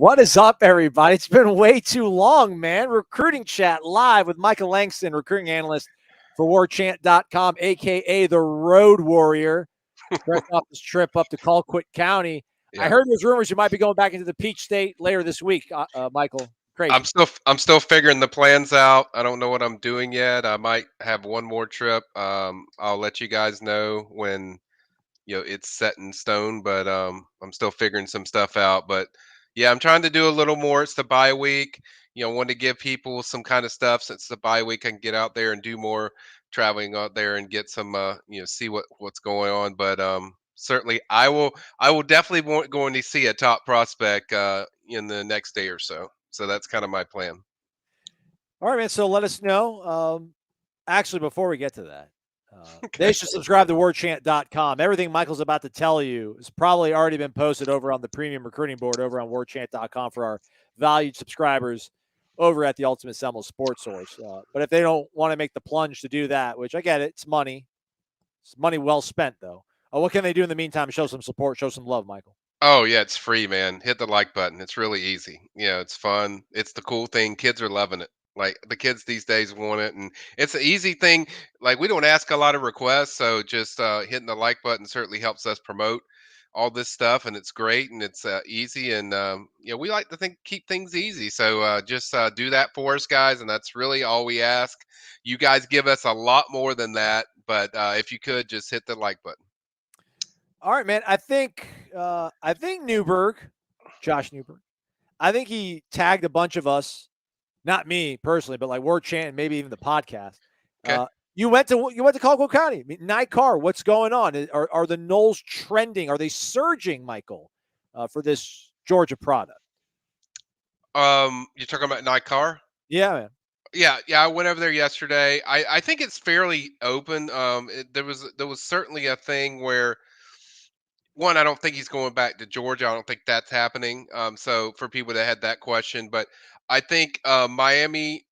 What is up, everybody? It's been way too long, man. Recruiting Chat live with Michael Langston, recruiting analyst for Warchant.com, a.k.a. the Road Warrior. Fresh off this trip up to Colquitt County. Yeah. I heard there's rumors you might be going back into the Peach State later this week, Michael. Crazy. I'm still figuring the plans out. I don't know what I'm doing yet. I might have one more trip. I'll let you guys know when it's set in stone, but I'm still figuring some stuff out. But yeah, I'm trying to do a little more. It's the bye week. Want to give people some kind of stuff since the bye week. I can get out there and do more traveling out there and get some see what's going on. But certainly I will definitely going to see a top prospect in the next day or so. So that's kind of my plan. All right, man. So let us know. Actually, before we get to that, they should subscribe to warchant.com. Everything Michael's about to tell you has probably already been posted over on the premium recruiting board over on warchant.com for our valued subscribers over at the Ultimate Seminoles Sports Source. But if they don't want to make the plunge to do that, which I get it, it's money. It's money well spent, though. What can they do in the meantime? Show some support, show some love, Michael. Oh yeah, it's free, man. Hit the like button. It's really easy. It's fun. It's the cool thing. Kids are loving it. Like the kids these days want it, and it's an easy thing. Like we don't ask a lot of requests, so just hitting the like button certainly helps us promote all this stuff, and it's great and it's easy. And we like to keep things easy. So just do that for us, guys, and that's really all we ask. You guys give us a lot more than that, but if you could just hit the like button. All right, man. I think Newberg, Josh Newberg, I think he tagged a bunch of us, not me personally, but like Warchant and maybe even the podcast. Okay. You went to Colquitt County. I mean, Carr, what's going on? Are the Noles trending? Are they surging, Michael, for this Georgia product? You're talking about Carr? Yeah, man. Yeah. I went over there yesterday. I think it's fairly open. There was certainly a thing where one, I don't think he's going back to Georgia. I don't think that's happening. So for people that had that question, but I think Miami,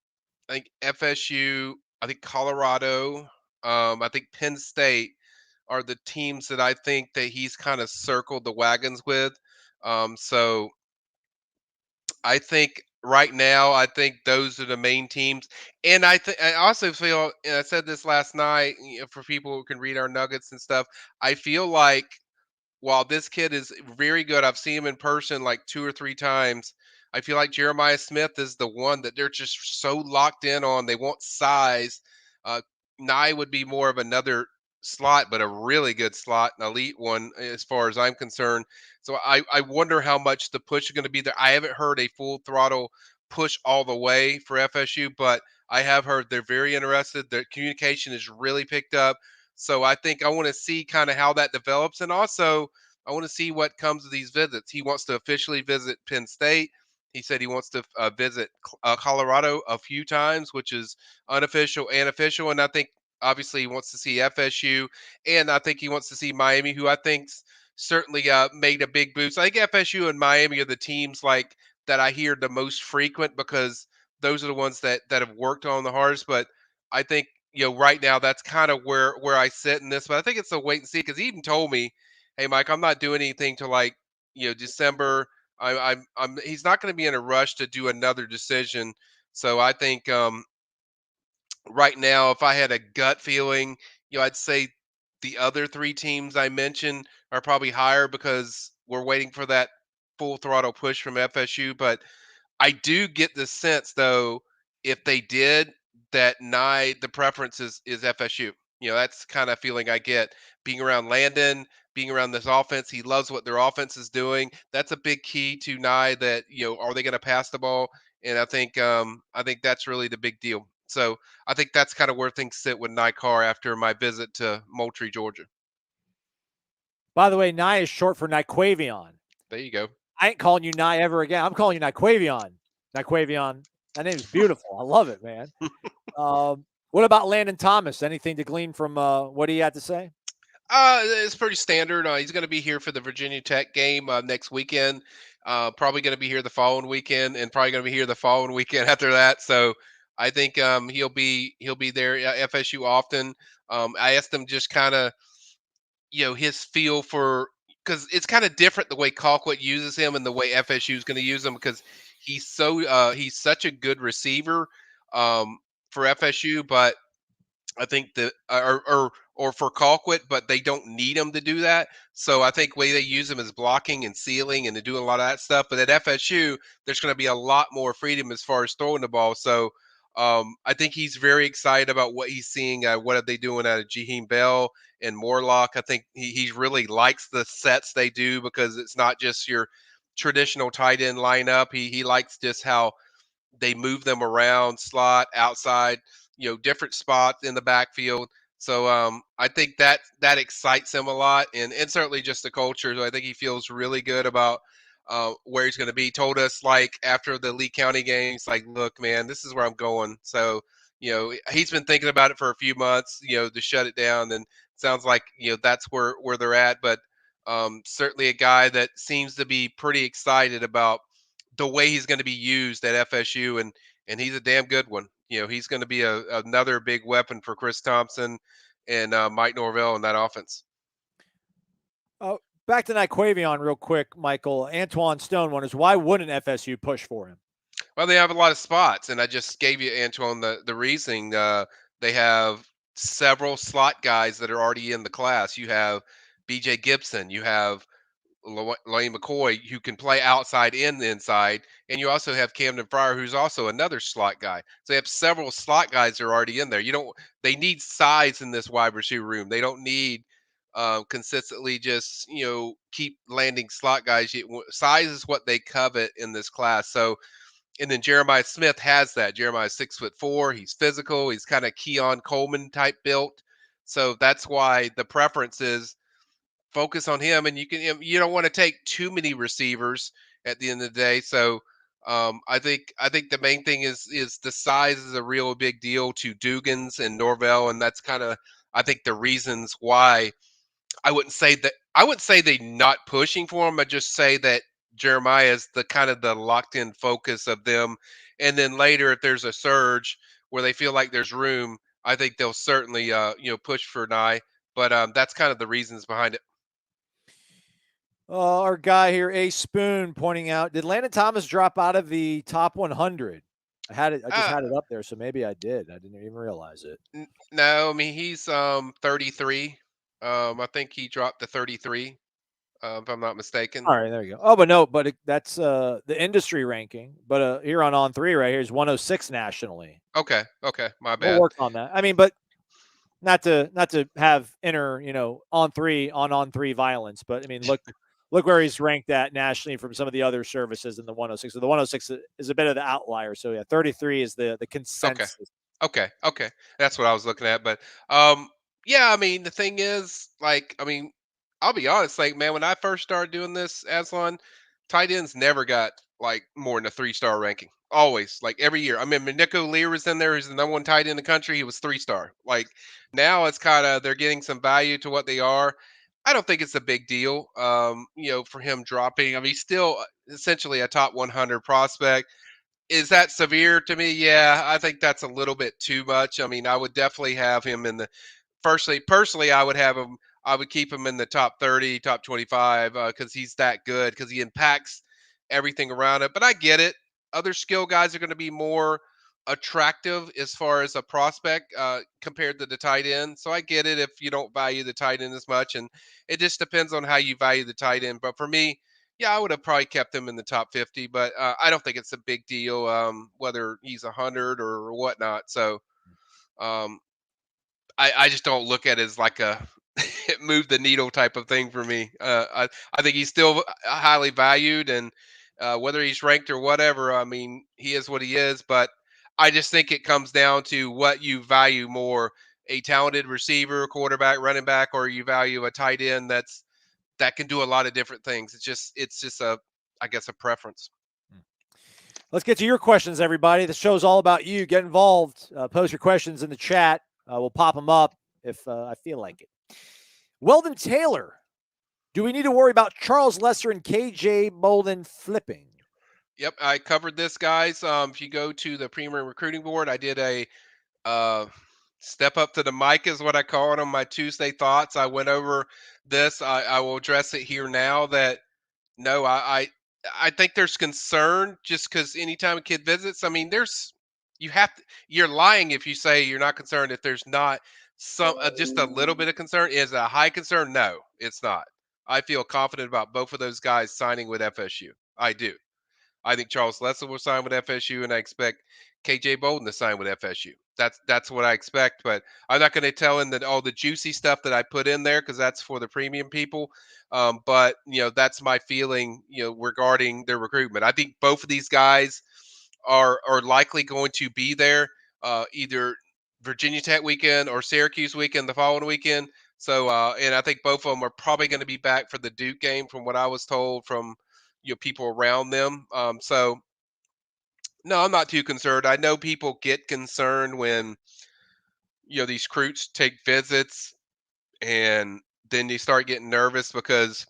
I think FSU, I think Colorado, I think Penn State are the teams that I think that he's kind of circled the wagons with. So I think right now, I think those are the main teams. And I also feel, and I said this last night, for people who can read our nuggets and stuff, I feel like while this kid is very good, I've seen him in person like 2 or 3 times. I feel like Jeremiah Smith is the one that they're just so locked in on. They want size. Nye would be more of another slot, but a really good slot, an elite one as far as I'm concerned. So I wonder how much the push is going to be there. I haven't heard a full throttle push all the way for FSU, but I have heard they're very interested. Their communication is really picked up. So I think I want to see kind of how that develops. And also, I want to see what comes of these visits. He wants to officially visit Penn State. He said he wants to visit Colorado a few times, which is unofficial and official. And I think obviously he wants to see FSU. And I think he wants to see Miami, who I think's certainly made a big boost. I think FSU and Miami are the teams like that I hear the most frequent because those are the ones that have worked on the hardest. But I think right now that's kind of where I sit in this. But I think it's a wait and see because he even told me, "Hey, Mike, I'm not doing anything till like December. I'm he's not going to be in a rush to do another decision." So I think right now, if I had a gut feeling, I'd say the other 3 teams I mentioned are probably higher because we're waiting for that full throttle push from FSU. But I do get the sense, though, if they did, that the preference is FSU. That's kind of feeling I get being around Landen, being around this offense. He loves what their offense is doing. That's a big key to Nye. That are they going to pass the ball? And I think that's really the big deal. So I think that's kind of where things sit with Nye Carr after my visit to Moultrie, Georgia. By the way, Nye is short for Nyquavion. There you go. I ain't calling you Nye ever again. I'm calling you Nyquavion. Nyquavion. That name is beautiful. I love it, man. What about Landen Thomas? Anything to glean from what he had to say? It's pretty standard. He's going to be here for the Virginia Tech game next weekend. Probably going to be here the following weekend, and probably going to be here the following weekend after that. So I think he'll be there at FSU often. I asked him just kind of his feel for because it's kind of different the way Colquitt uses him and the way FSU is going to use him because he's such a good receiver for FSU, but I think that or for Colquitt, but they don't need him to do that. So I think way they use him is blocking and sealing and to do a lot of that stuff. But at FSU, there's going to be a lot more freedom as far as throwing the ball. So I think he's very excited about what he's seeing. What are they doing out of Jaheim Bell and Morlock? I think he really likes the sets they do because it's not just your traditional tight end lineup. He likes just how they move them around, slot, outside, different spots in the backfield. So I think that excites him a lot, and certainly just the culture. So I think he feels really good about where he's going to be. Told us like after the Lee County games, like, look, man, this is where I'm going. So he's been thinking about it for a few months, to shut it down. And sounds like that's where they're at. But certainly a guy that seems to be pretty excited about the way he's going to be used at FSU, and he's a damn good one. He's going to be another big weapon for Chris Thompson and Mike Norvell in that offense. Back to Nyquavion real quick, Michael. Antoine Stone wonders, why wouldn't FSU push for him? Well, they have a lot of spots, and I just gave you, Antoine, the reasoning. They have several slot guys that are already in the class. You have B.J. Gibson. You have Lawayne McCoy, who can play outside and inside, and you also have Camden Fryer, who's also another slot guy. So they have several slot guys that are already in there. They need size in this wide receiver room. They don't need consistently just keep landing slot guys. Size is what they covet in this class. So, and then Jeremiah Smith has that. Jeremiah's 6'4". He's physical. He's kind of Keon Coleman type built. So that's why the preference is focus on him, and you don't want to take too many receivers at the end of the day. So I think the main thing is the size is a real big deal to Dugans and Norvell, and that's kind of I think the reasons why I wouldn't say they not pushing for him. I just say that Jeremiah is the kind of the locked in focus of them, and then later if there's a surge where they feel like there's room, I think they'll certainly push for Nye. But that's kind of the reasons behind it. Our guy here, A Spoon, pointing out, did Landen Thomas drop out of the top 100? I just had it up there, so maybe I did. I didn't even realize it. No, I mean he's 33. I think he dropped to 33, if I'm not mistaken. All right, there you go. Oh, but no, that's the industry ranking. But here on 3 right here is 106 nationally. Okay, my bad. We'll work on that. I mean, but not to have inner, on 3 violence, but I mean, look where he's ranked at nationally from some of the other services in the 106. So the 106 is a bit of the outlier. So yeah, 33 is the consensus. Okay. That's what I was looking at. But yeah, I mean the thing is, like, I mean, I'll be honest, like, man, when I first started doing this, Aslan, tight ends never got like more than a 3-star ranking. Always, like every year. I mean, Nico Lear was in there. He's the #1 tight end in the country. He was 3-star. Like now, it's kind of they're getting some value to what they are. I don't think it's a big deal, for him dropping. I mean, he's still essentially a top 100 prospect. Is that severe to me? Yeah, I think that's a little bit too much. I mean, I would definitely have him in the personally, I would have him. I would keep him in the top 30, top 25 because he's that good because he impacts everything around it. But I get it. Other skill guys are going to be more attractive as far as a prospect compared to the tight end. So I get it if you don't value the tight end as much, and it just depends on how you value the tight end. But for me, yeah, I would have probably kept him in the top 50, but I don't think it's a big deal whether he's 100 or whatnot. So um, I just don't look at it as like a move the needle type of thing for me. I think he's still highly valued, and whether he's ranked or whatever, I mean, he is what he is. But I just think it comes down to what you value more: a talented receiver, quarterback, running back, or you value a tight end that can do a lot of different things. It's just I guess a preference. Let's get to your questions, everybody. The show's all about you. Get involved. Post your questions in the chat. We'll pop them up if I feel like it. Weldon Taylor, do we need to worry about Charles Lesser and KJ Bolden flipping? Yep, I covered this, guys. If you go to the Premier Recruiting Board, I did a step up to the mic is what I call it on my Tuesday thoughts. I went over this. I will address it here now. That no, I think there's concern just because anytime a kid visits, I mean, you're lying if you say you're not concerned. If there's not just a little bit of concern, is it a high concern? No, it's not. I feel confident about both of those guys signing with FSU. I do. I think Charles Lessel will sign with FSU, and I expect KJ Bolden to sign with FSU. That's what I expect. But I'm not going to tell him that all the juicy stuff that I put in there because that's for the premium people. But that's my feeling. Regarding their recruitment, I think both of these guys are likely going to be there either Virginia Tech weekend or Syracuse weekend the following weekend. So, and I think both of them are probably going to be back for the Duke game, from what I was told from people around them. So no, I'm not too concerned. I know people get concerned when these recruits take visits, and then they start getting nervous because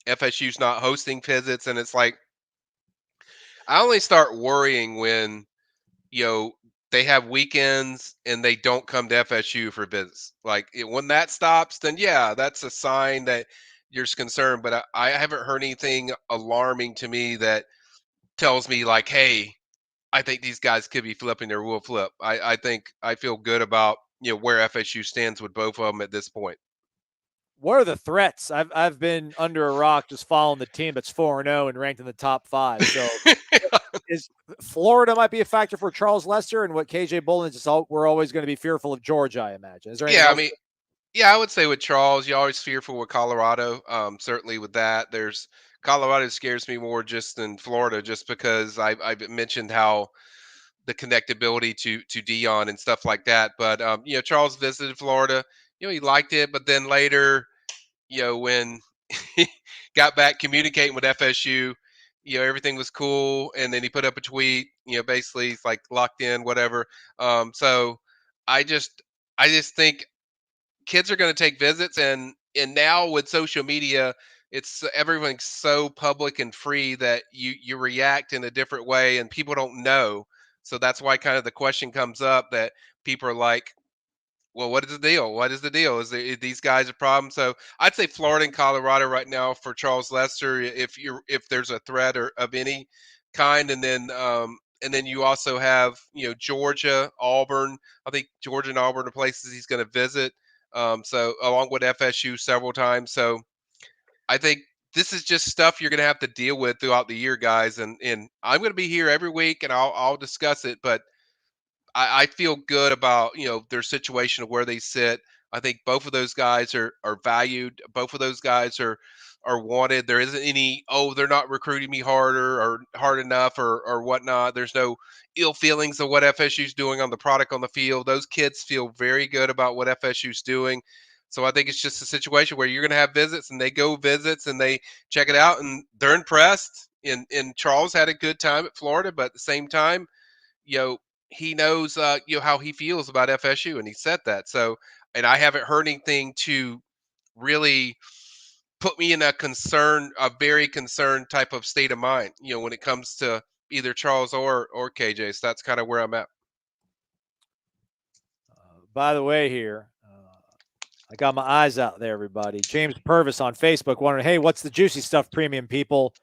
FSU's not hosting visits, and it's like I only start worrying when you know they have weekends and they don't come to FSU for visits. Like when that stops, then yeah, that's a sign that you're concerned. But I haven't heard anything alarming to me that tells me like, hey, I think these guys could be flipping their will flip. I think I feel good about where FSU stands with both of them at this point. What are the threats? I've been under a rock just following the team that's 4-0 and ranked in the top 5. So is Florida might be a factor for Charles Lester, and what KJ Bolden is we're always going to be fearful of Georgia, I imagine. Is there anything Yeah, I else? mean, yeah, I would say with Charles, you're always fearful with Colorado. Certainly with that, there's Colorado scares me more just than Florida, just because I've mentioned how the connectability to Dion and stuff like that. But Charles visited Florida. He liked it, but then later, when he got back communicating with FSU, everything was cool, and then he put up a tweet. Basically, it's like locked in, whatever. So I just I just think kids are going to take visits, and now with social media, it's everything's so public and free that you react in a different way, and people don't know. So that's why kind of the question comes up that people are like, well, what is the deal? What is the deal? Is these guys a problem? So I'd say Florida and Colorado right now for Charles Lester, if there's a threat or of any kind, and then you also have Georgia, Auburn. I think Georgia and Auburn are places he's going to visit. So along with FSU several times. So I think this is just stuff you're going to have to deal with throughout the year, guys. And I'm going to be here every week, and I'll discuss it, but I feel good about their situation of where they sit. I think both of those guys are valued. Both of those guys are wanted. There isn't any they're not recruiting me harder or hard enough or whatnot. There's no ill feelings of what FSU's doing on the product on the field. Those kids feel very good about what FSU's doing. So I think it's just a situation where you're going to have visits, and they go visits and they check it out, and they're impressed. And Charles had a good time at Florida, but at the same time, you know, he knows how he feels about FSU, and he said that. So, and I haven't heard anything to really put me in a very concerned type of state of mind, when it comes to either Charles or KJ. So that's kind of where I'm at. By the way, here, I got my eyes out there, everybody. James Purvis on Facebook wondering, hey, what's the juicy stuff, premium people?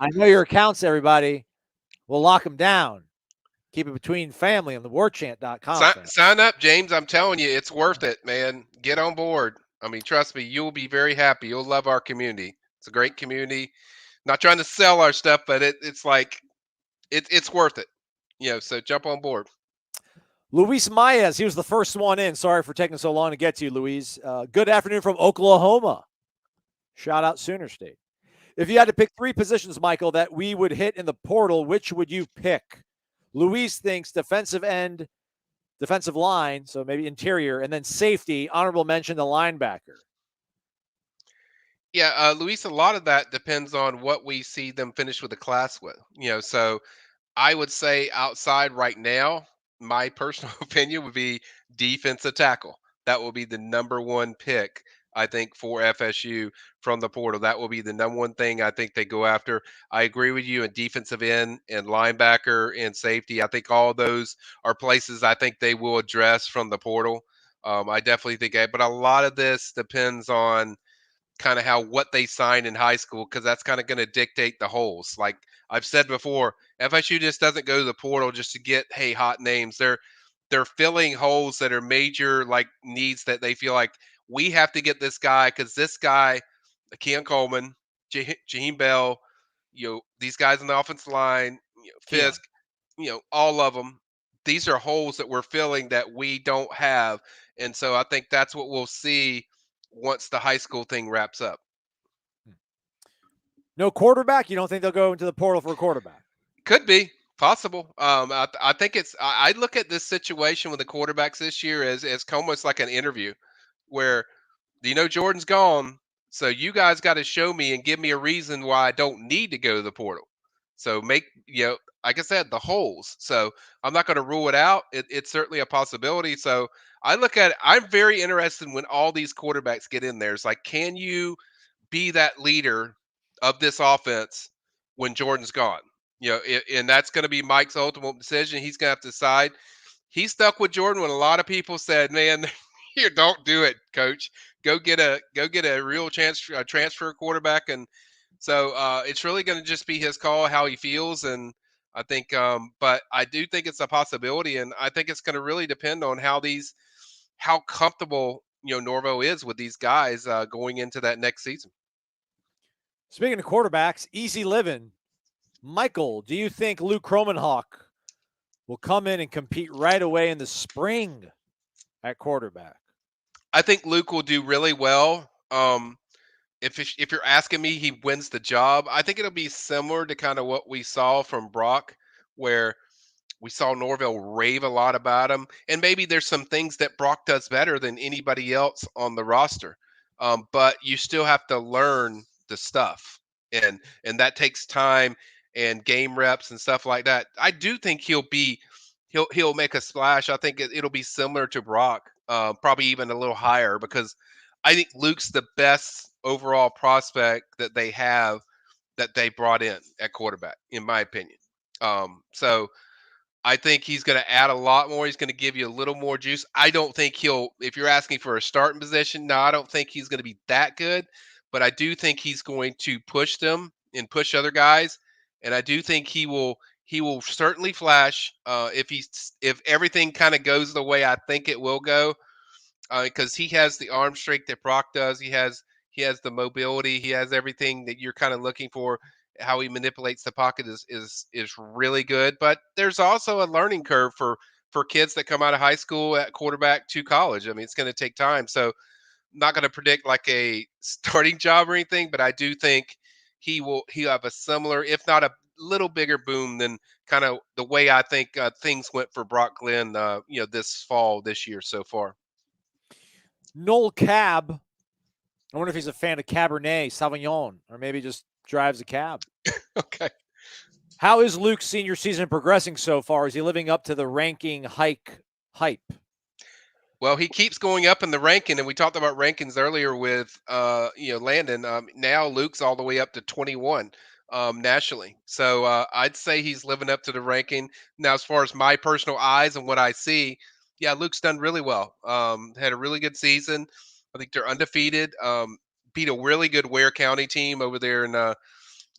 I know your accounts, everybody. We'll lock them down. Keep it between family on the warchant.com. Sign up, James. I'm telling you, it's worth it, man. Get on board. I mean, trust me, you'll be very happy. You'll love our community. It's a great community. Not trying to sell our stuff, but it's like it's worth it. So jump on board. Luis Maez, he was the first one in. Sorry for taking so long to get to you, Luis. Good afternoon from Oklahoma. Shout out Sooner State. If you had to pick 3 positions, Michael, that we would hit in the portal, which would you pick? Luis thinks defensive end, defensive line, so maybe interior, and then safety. Honorable mention, the linebacker. Yeah, Luis, a lot of that depends on what we see them finish with the class with. So I would say outside right now, my personal opinion would be defensive tackle. That will be the number one pick, I think, for FSU from the portal. That will be the number one thing I think they go after. I agree with you in defensive end and linebacker and safety. I think all those are places I think they will address from the portal. I definitely think that, but a lot of this depends on kind of what they sign in high school, because that's kind of going to dictate the holes. Like I've said before, FSU just doesn't go to the portal just to get hot names. They're filling holes that are major, like needs that they feel like we have to get this guy, because this guy, Keon Coleman, Jaheim Bell, these guys on the offensive line, Keon. Fisk, all of them. These are holes that we're filling that we don't have, and so I think that's what we'll see once the high school thing wraps up. No quarterback? You don't think they'll go into the portal for a quarterback? Could be possible. I think it's. I look at this situation with the quarterbacks this year as almost like an interview, where Jordan's gone, so you guys got to show me and give me a reason why I don't need to go to the portal. So make like I said, the holes. So I'm not going to rule it out. It's certainly a possibility. So I look at it. I'm very interested when all these quarterbacks get in there. It's like, can you be that leader of this offense when Jordan's gone? And that's going to be Mike's ultimate decision. He's going to have to decide. He stuck with Jordan when a lot of people said, "Man, here, don't do it, coach. Go get a real transfer quarterback." And so it's really going to just be his call, how he feels. And I think, but I do think it's a possibility, and I think it's going to really depend on how comfortable Norvell is with these guys going into that next season. Speaking of quarterbacks, easy living. Michael, do you think Luke Kromenhoek will come in and compete right away in the spring at quarterback? I think Luke will do really well. If you're asking me, he wins the job. I think it'll be similar to kind of what we saw from Brock, where we saw Norvell rave a lot about him, and maybe there's some things that Brock does better than anybody else on the roster. But you still have to learn the stuff, and that takes time and game reps and stuff like that. I do think he'll make a splash. I think it'll be similar to Brock, probably even a little higher, because I think Luke's the best overall prospect that they have, that they brought in at quarterback, in my opinion. So I think he's going to add a lot more. He's going to give you a little more juice. I don't think if you're asking for a starting position, no, I don't think he's going to be that good, but I do think he's going to push them and push other guys. And I do think he will certainly flash if everything kind of goes the way I think it will go, because he has the arm strength that Brock does. He has the mobility. He has everything that you're kind of looking for. How he manipulates the pocket is really good. But there's also a learning curve for kids that come out of high school at quarterback to college. I mean, it's going to take time. So I'm not going to predict like a starting job or anything, but I do think he'll have a similar, if not a little bigger boom than kind of the way I think things went for Brock Glenn, this year so far. Noel Cab. I wonder if he's a fan of Cabernet Sauvignon, or maybe just drives a cab. Okay. How is Luke's senior season progressing so far? Is he living up to the ranking hype? Well, he keeps going up in the ranking, and we talked about rankings earlier with Landen. Now Luke's all the way up to 21 nationally. So I'd say he's living up to the ranking. Now, as far as my personal eyes and what I see, yeah, Luke's done really well. Had a really good season. I think they're undefeated. Beat a really good Ware County team over there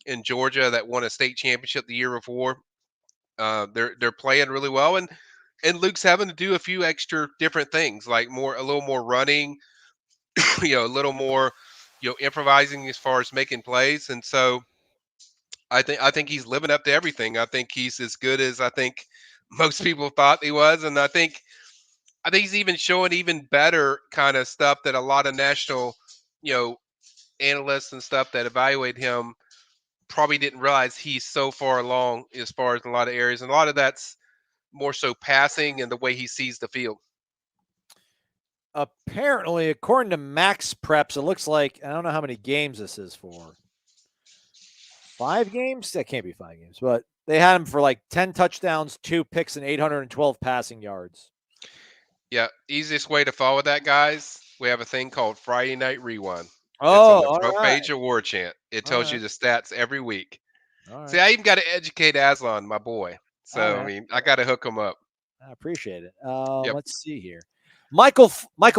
in Georgia that won a state championship the year before. They're playing really well, and Luke's having to do a few extra different things, like a little more running, a little more, improvising as far as making plays. And so I think he's living up to everything. I think he's as good as I think most people thought he was, and I think he's even showing even better kind of stuff that a lot of national, analysts and stuff that evaluate him probably didn't realize he's so far along as far as in a lot of areas, and a lot of that's more so passing and the way he sees the field. Apparently, according to Max Preps, it looks like, I don't know how many games this is for. 5 games? That can't be 5 games, but they had him for like 10 touchdowns, 2 picks, and 812 passing yards. Yeah, easiest way to follow that, guys. We have a thing called Friday Night Rewind. Oh, it's on the front page of Warchant. It tells you the stats every week. See, I even got to educate Aslan, my boy. So I mean, I got to hook him up. I appreciate it. Yep. Let's see here. Michael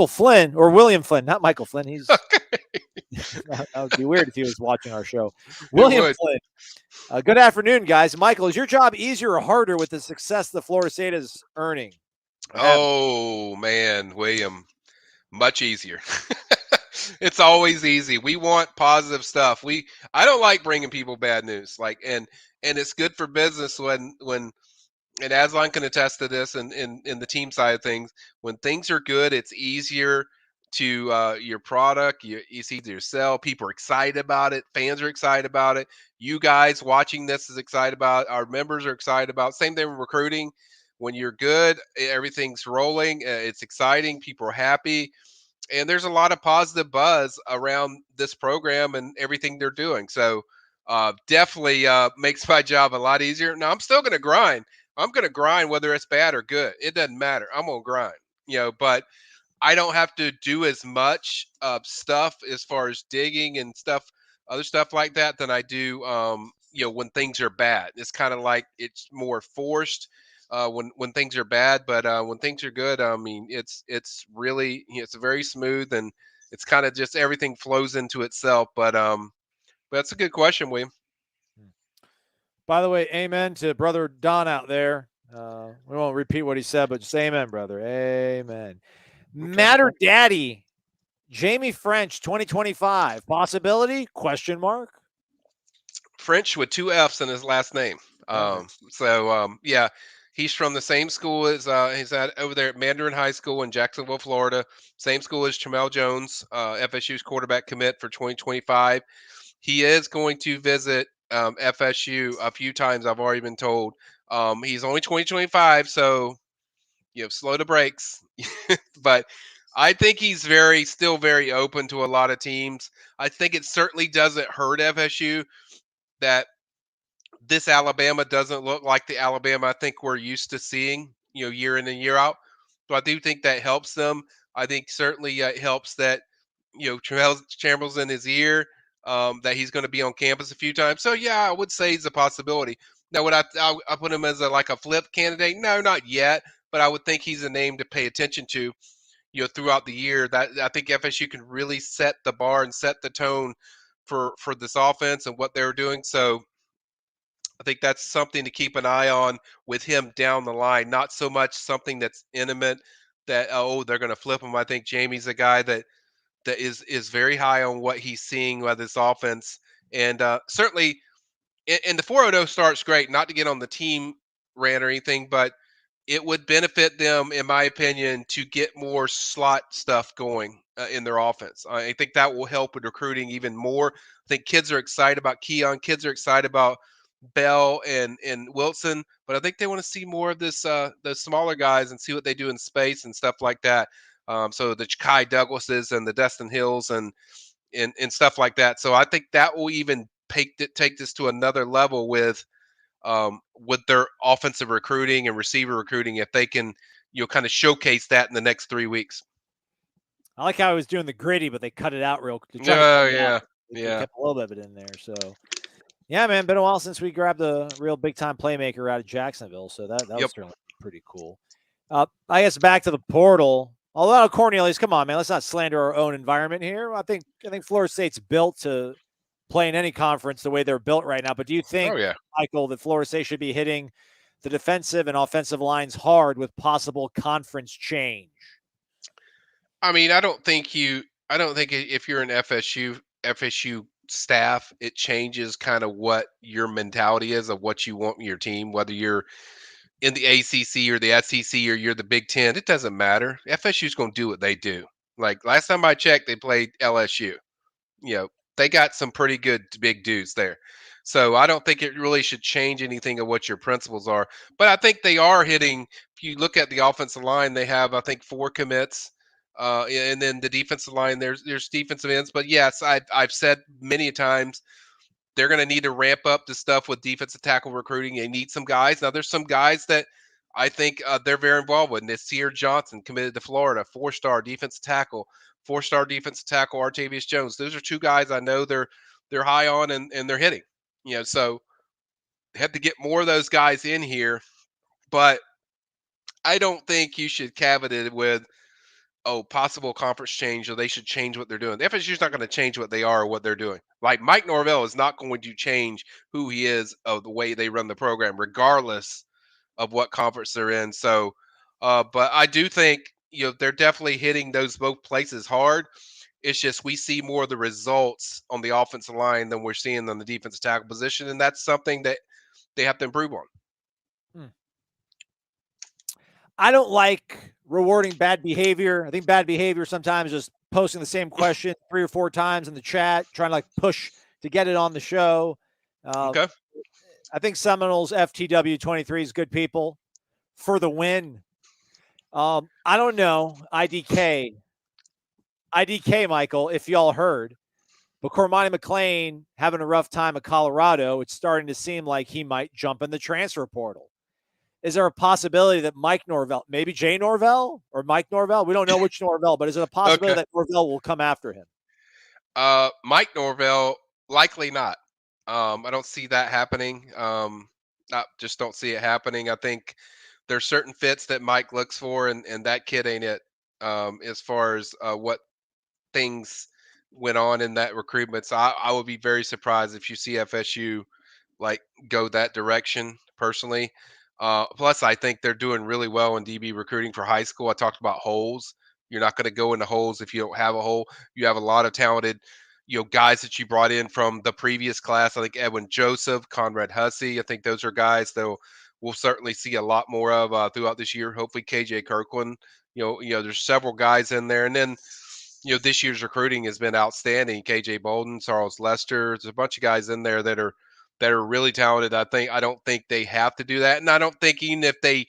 Flynn or William Flynn, not Michael Flynn. He's that would be weird if he was watching our show. It William would. Flynn. Good afternoon, guys. Michael, is your job easier or harder with the success that Florida State is earning or having? Oh man, William, much easier. It's always easy. We want positive stuff. I don't like bringing people bad news. And it's good for business when and Aslan can attest to this in the team side of things. When things are good, it's easier to your product. It's easier to sell. People are excited about it. Fans are excited about it. You guys watching this is excited about it. Our members are excited about it. Same thing with recruiting. When you're good, everything's rolling. It's exciting. People are happy. And there's a lot of positive buzz around this program and everything they're doing. So definitely makes my job a lot easier. Now I'm still going to grind. I'm going to grind whether it's bad or good. It doesn't matter. I'm going to grind, but I don't have to do as much stuff as far as digging and stuff, other stuff like that than I do, when things are bad. It's kind of like it's more forced when things are bad, but when things are good, I mean, it's really it's very smooth and it's kind of just everything flows into itself. But that's a good question, William. By the way, amen to brother Don out there. We won't repeat what he said, but just amen, brother. Amen. Okay. Matter Daddy, Jamie French, 2025. Possibility? Question mark. French with two F's in his last name. Yeah, he's from the same school as he's at over there at Mandarin High School in Jacksonville, Florida. Same school as Chamel Jones, FSU's quarterback commit for 2025. He is going to visit FSU a few times. I've already been told. He's only 2025, so slow the brakes. But I think he's still very open to a lot of teams. I think it certainly doesn't hurt FSU that this Alabama doesn't look like the Alabama I think we're used to seeing, year in and year out. So I do think that helps them. I think certainly it helps that, Chamberlain's in his ear, that he's going to be on campus a few times. So yeah, I would say he's a possibility. Now, would I put him as like a flip candidate? No, not yet. But I would think he's a name to pay attention to, throughout the year. That I think FSU can really set the bar and set the tone for this offense and what they're doing. So I think that's something to keep an eye on with him down the line. Not so much something that's intimate that they're going to flip him. I think Jamie's a guy that is very high on what he's seeing with this offense, and certainly, and the 4-0 start's great. Not to get on the team rant or anything, but it would benefit them, in my opinion, to get more slot stuff going in their offense. I think that will help with recruiting even more. I think kids are excited about Keon. Kids are excited about Bell and Wilson, but I think they want to see more of the smaller guys and see what they do in space and stuff like that. So the Kai Douglases and the Destin Hills and stuff like that. So I think that will even take this to another level with their offensive recruiting and receiver recruiting if they can, kind of showcase that in the next 3 weeks. I like how he was doing the gritty, but they cut it out real quick. Yeah. They kept a little bit of it in there. So, yeah, man, been a while since we grabbed a real big time playmaker out of Jacksonville. So that was certainly pretty cool. I guess back to the portal. Although Cornelius, come on, man, let's not slander our own environment here. I think Florida State's built to play in any conference the way they're built right now. But do you think, Michael, that Florida State should be hitting the defensive and offensive lines hard with possible conference change? I mean, I don't think if you're an FSU staff, it changes kind of what your mentality is of what you want in your team, whether you're in the ACC or the SEC or you're the Big Ten. It doesn't matter. FSU's going to do what they do. Like last time I checked, they played LSU. They got some pretty good big dudes there. So I don't think it really should change anything of what your principles are. But I think they are hitting. If you look at the offensive line, they have, I think, 4 commits. And then the defensive line, there's defensive ends. But yes, I've said many times they're going to need to ramp up the stuff with defensive tackle recruiting. They need some guys. Now, there's some guys that I think they're very involved with. Nasir Johnson committed to Florida, 4-star defensive tackle. 4-star defensive tackle Artavius Jones. Those are 2 guys I know they're high on and they're hitting. So they have to get more of those guys in here. But I don't think you should caveat it with possible conference change, or they should change what they're doing. The FSU's not going to change what they are or what they're doing. Like Mike Norvell is not going to change who he is of the way they run the program, regardless of what conference they're in. So, but I do think they're definitely hitting those both places hard. It's just we see more of the results on the offensive line than we're seeing on the defensive tackle position, and that's something that they have to improve on. I don't like rewarding bad behavior. I think bad behavior sometimes just posting the same question 3 or 4 times in the chat, trying to like push to get it on the show. Okay. I think Seminoles FTW 23 is good people for the win. I don't know. IDK, Michael, if y'all heard, but Cormani McClain having a rough time at Colorado, it's starting to seem like he might jump in the transfer portal. Is there a possibility that Mike Norvell, maybe Jay Norvell or Mike Norvell? We don't know which Norvell, but is it a possibility that Norvell will come after him? Mike Norvell, likely not. I don't see that happening. I just don't see it happening. I think there's certain fits that Mike looks for, and that kid ain't it. As far as what things went on in that recruitment, so I would be very surprised if you see FSU like go that direction personally. Plus, I think they're doing really well in DB recruiting for high school. I talked about holes. You're not going to go into holes if you don't have a hole. You have a lot of talented, guys that you brought in from the previous class. I think Edwin Joseph, Conrad Hussey. I think those are guys that we'll certainly see a lot more of throughout this year. Hopefully, KJ Kirkland. There's several guys in there, and then this year's recruiting has been outstanding. KJ Bolden, Charles Lester. There's a bunch of guys in there that are really talented. I don't think they have to do that, and I don't think even if they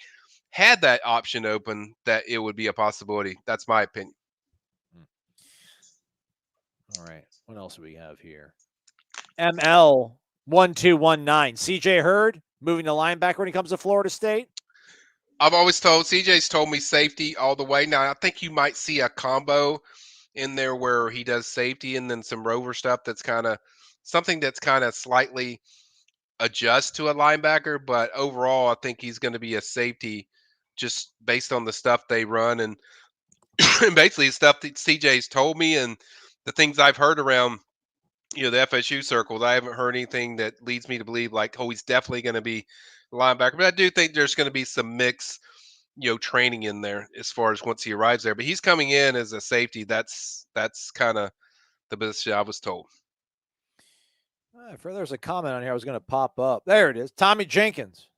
had that option open, that it would be a possibility. That's my opinion. All right. What else do we have here? ML1219. CJ Hurd moving to linebacker when he comes to Florida State. I've always told CJ's told me safety all the way. Now I think you might see a combo in there where he does safety and then some rover stuff. That's kind of something that's kind of slightly adjust to a linebacker, but overall, I think he's going to be a safety just based on the stuff they run and basically stuff that CJ's told me and the things I've heard around, the FSU circles. I haven't heard anything that leads me to believe like, oh, he's definitely going to be a linebacker, but I do think there's going to be some mix, training in there as far as once he arrives there, but he's coming in as a safety. That's kind of the best I was told. There's a comment on here I was going to pop up. There it is. Tommy Jenkins.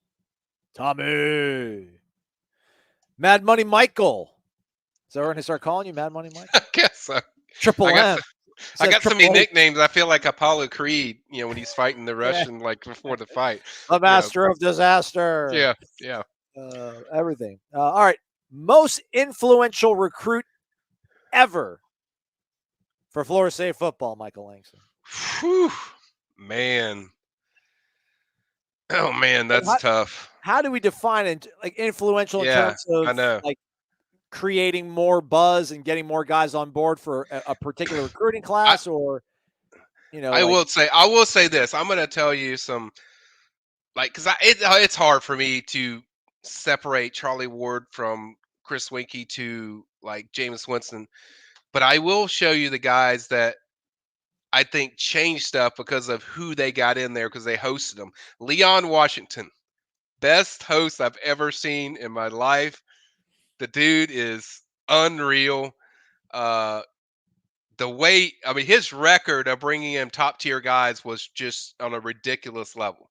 Tommy. Mad Money Michael. Is that when I start calling you Mad Money Michael? I guess so. Triple M. I got so many nicknames. I feel like Apollo Creed, when he's fighting the Russian, like before the fight. The Master of Disaster. Yeah. Everything. All right. Most influential recruit ever for Florida State football, Michael Langston. Whew. Man. Oh man, that's tough. How do we define it? Like influential in terms of like creating more buzz and getting more guys on board for a particular recruiting class, or I will say this. I'm going to tell you some, like, because it's hard for me to separate Charlie Ward from Chris Winkie to like Jameis Winston, but I will show you the guys that I think changed stuff because of who they got in there because they hosted them. Leon Washington, best host I've ever seen in my life. The dude is unreal. The way, his record of bringing in top tier guys was just on a ridiculous level.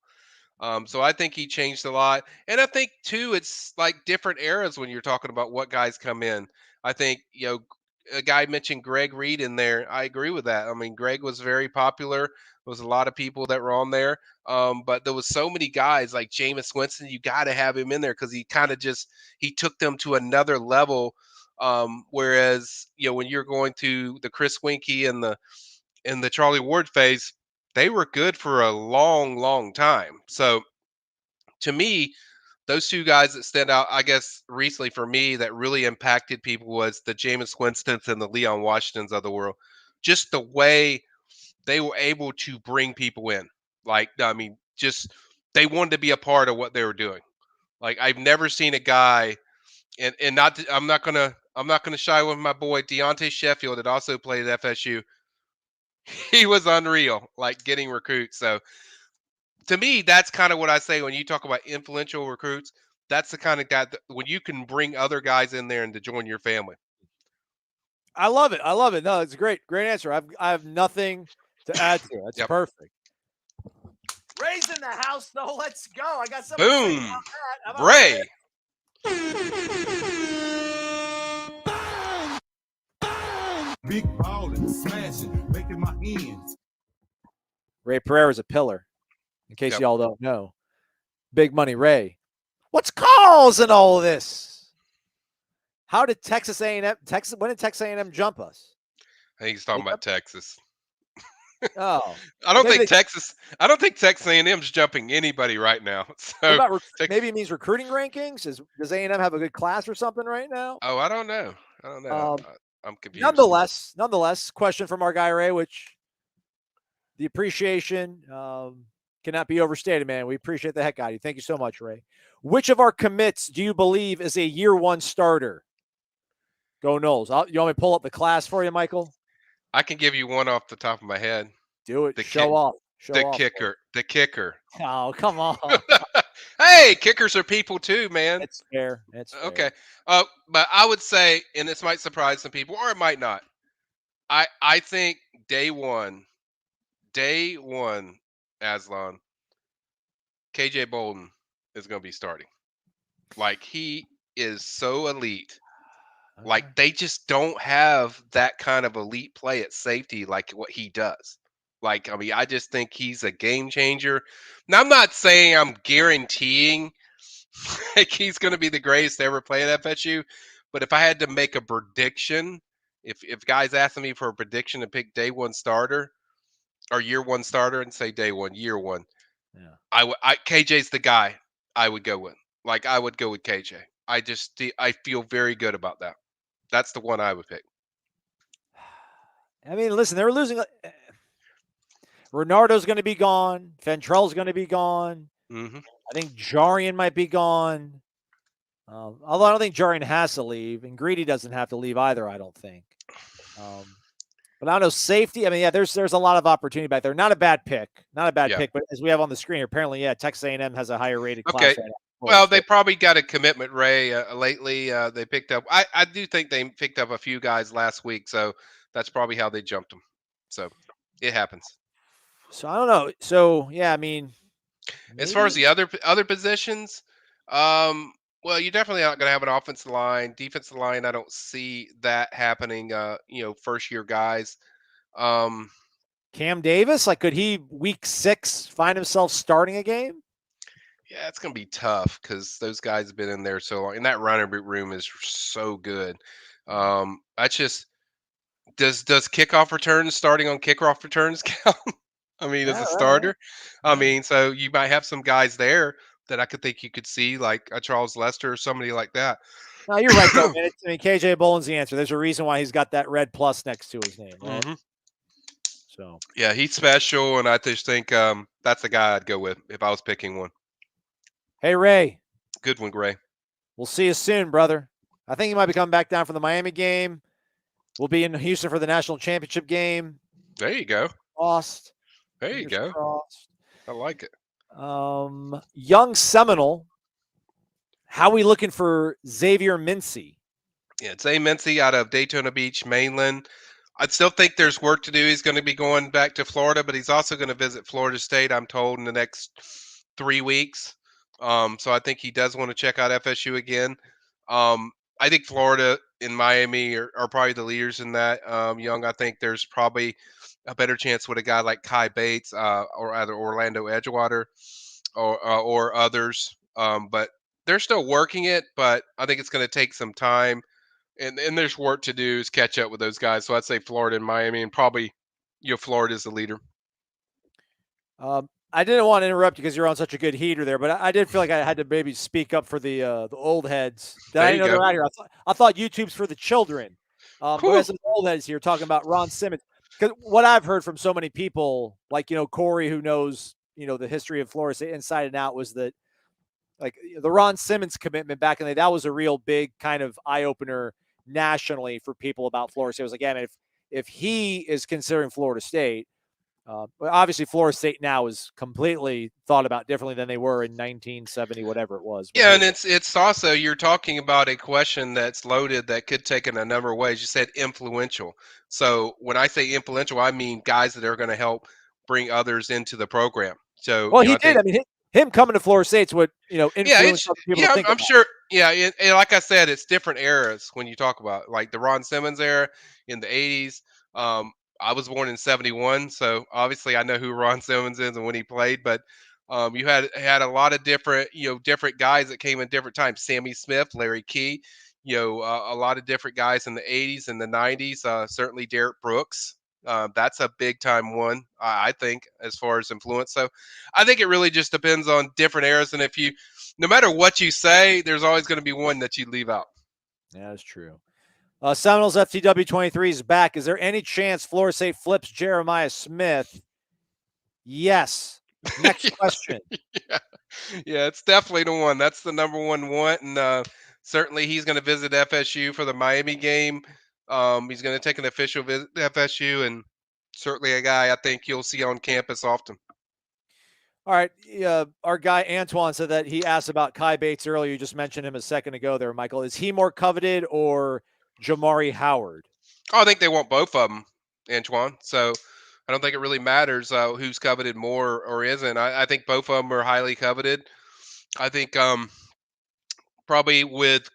So I think he changed a lot. And I think, too, it's like different eras when you're talking about what guys come in. I think, a guy mentioned Greg Reed in there. I agree with that. Greg was very popular. There was a lot of people that were on there. But there was so many guys like Jameis Winston. You got to have him in there because he kind of he took them to another level. Whereas, when you're going to the Chris Winkie and the Charlie Ward phase, they were good for a long, long time. So to me, those two guys that stand out, I guess, recently for me that really impacted people was the Jameis Winstons and the Leon Washingtons of the world. Just the way they were able to bring people in. Like, just they wanted to be a part of what they were doing. Like, I've never seen a guy, and not, I'm not gonna I'm not going to shy with my boy Deontay Sheffield that also played at FSU. He was unreal, like getting recruits. So to me, that's kind of what I say when you talk about influential recruits. That's the kind of guy that when you can bring other guys in there and to join your family. I love it. I love it. No, it's a great answer. I have nothing to add to it. That's perfect. Ray's in the house, though. Let's go. I got something to say about that. How about Ray. Big ballin', smashing, making my ends. Ray Pereira's a pillar, in case y'all don't know. Big money Ray. What's causing all of this? How did Texas A&M when did Texas A&M jump us? I think he's talking about Texas. Oh. I don't think Texas A&M's jumping anybody right now. So maybe it means recruiting rankings? Does A&M have a good class or something right now? Oh, I don't know. I'm confused. Nonetheless, question from our guy Ray, which the appreciation cannot be overstated, man. We appreciate the heck out of you. Thank you so much, Ray. Which of our commits do you believe is a year one starter? Go Noles. You want me to pull up the class for you, Michael? I can give you one off the top of my head. Do it. Show off. The kicker. Oh, come on. Hey, kickers are people too, man. It's fair. Okay. But I would say, and this might surprise some people, or it might not. I think day one, Aslan, KJ Bolden is going to be starting. Like, he is so elite. Okay. Like, they just don't have that kind of elite play at safety like what he does. Like, I mean, I just think he's a game changer. Now, I'm not saying I'm guaranteeing like he's going to be the greatest to ever play at FSU, but if I had to make a prediction, if guys asking me for a prediction to pick day one starter or year one starter and say day one, year one, KJ's the guy I would go with. Like, I would go with KJ. I feel very good about that. That's the one I would pick. I mean, listen, they were losing. Renardo's going to be gone. Fentrell's going to be gone. Mm-hmm. I think Jarian might be gone. Although I don't think Jarian has to leave, and Greedy doesn't have to leave either, I don't think. But I don't know, safety. I mean, yeah, there's a lot of opportunity back there. Not a bad pick. Pick, but as we have on the screen, apparently, Texas A&M has a higher rated class. Okay. Well, they probably got a commitment, Ray, lately. They picked up – I do think they picked up a few guys last week, so that's probably how they jumped them. So it happens. So I don't know. So, yeah, I mean – as far as the other positions, well, you're definitely not going to have an offensive line. Defensive line, I don't see that happening, first-year guys. Kam Davis, like, could he week 6 find himself starting a game? Yeah, it's going to be tough because those guys have been in there so long. And that running room is so good. That's just – does kickoff returns, starting on kickoff returns count? I mean, as a starter, I mean, so you might have some guys there that I could think you could see, like a Charles Lester or somebody like that. No, you're right, though, man. I mean, KJ Bolden's the answer. There's a reason why he's got that red plus next to his name, right? Mm-hmm. So, yeah, he's special, and I just think that's the guy I'd go with if I was picking one. Hey, Ray. Good one, Ray. We'll see you soon, brother. I think he might be coming back down for the Miami game. We'll be in Houston for the national championship game. There you go. Lost. There you go. Crossed. I like it. Young Seminole. How are we looking for Xavier Mincey? Yeah, it's Mincey out of Daytona Beach, mainland. I still think there's work to do. He's going to be going back to Florida, but he's also going to visit Florida State, I'm told, in the next 3 weeks. So I think he does want to check out FSU again. I think Florida and Miami are probably the leaders in that. Young, I think there's probably a better chance with a guy like Kai Bates or either Orlando Edgewater or others. But they're still working it, but I think it's going to take some time. And there's work to do is catch up with those guys. So I'd say Florida and Miami, and probably Florida's the leader. I didn't want to interrupt you because you're on such a good heater there, but I did feel like I had to maybe speak up for the old heads. I didn't know they're out here. I thought YouTube's for the children. But as some old heads here talking about Ron Simmons, because what I've heard from so many people, like Corey, who knows the history of Florida State inside and out, was that like the Ron Simmons commitment back in the day, that was a real big kind of eye opener. nationally for people about Florida State. It was like, yeah, man, if he is considering Florida State, obviously Florida State now is completely thought about differently than they were in 1970, whatever it was. Yeah, and it's also, you're talking about a question that's loaded that could take in a number of ways. You said influential. So when I say influential, I mean guys that are going to help bring others into the program. So well, he did. I mean, him coming to Florida State's what influenced other people to think I'm about. sure. Yeah, and like I said, it's different eras when you talk about like the Ron Simmons era in the '80s. I was born in '71, so obviously I know who Ron Simmons is and when he played. But you had a lot of different guys that came in different times. Sammy Smith, Larry Key, a lot of different guys in the '80s and the '90s. Certainly Derek Brooks. That's a big time one, I think, as far as influence. So I think it really just depends on different eras. And no matter what you say, there's always going to be one that you leave out. Yeah, that's true. Seminoles FTW 23 is back. Is there any chance Florida State flips Jeremiah Smith? Yes. Next question. Yeah, it's definitely the one. That's the number one want. And certainly he's going to visit FSU for the Miami game. He's going to take an official visit to FSU, and certainly a guy I think you'll see on campus often. All right. Our guy Antoine said that he asked about Kai Bates earlier. You just mentioned him a second ago there, Michael. Is he more coveted or Jamari Howard? Oh, I think they want both of them, Antoine. So I don't think it really matters who's coveted more or isn't. I think both of them are highly coveted. I think probably with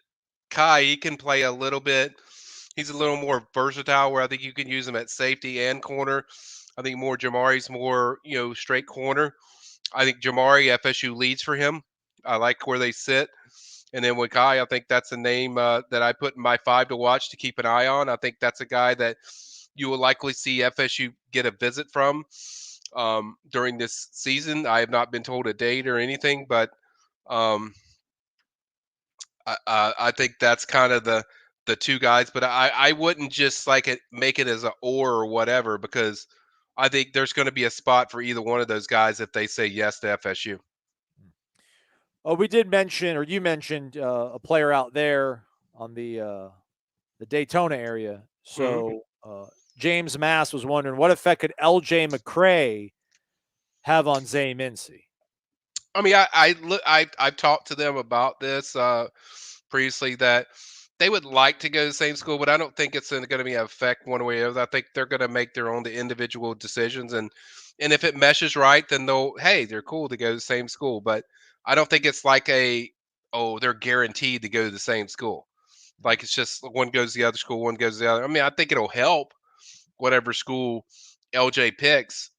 Kai, he can play a little bit. He's a little more versatile where I think you can use him at safety and corner. I think Jamari's more, straight corner. I think Jamari, FSU leads for him. I like where they sit. And then with Kai, I think that's a name that I put in my 5 to watch to keep an eye on. I think that's a guy that you will likely see FSU get a visit from during this season. I have not been told a date or anything, but I think that's kind of the two guys. But I wouldn't just make it as a or whatever, because I think there's going to be a spot for either one of those guys if they say yes to FSU. Oh, we did mention, or you mentioned a player out there on the Daytona area. So James Mass was wondering, what effect could LJ McCray have on Xavier Mincey? I mean, I've talked to them about this previously, that they would like to go to the same school, but I don't think it's going to be an effect one way or the other. I think they're going to make their own individual decisions, and if it meshes right, then they're cool to go to the same school. But I don't think it's like they're guaranteed to go to the same school. Like it's just one goes to the other school, one goes to the other. I mean, I think it'll help whatever school LJ picks.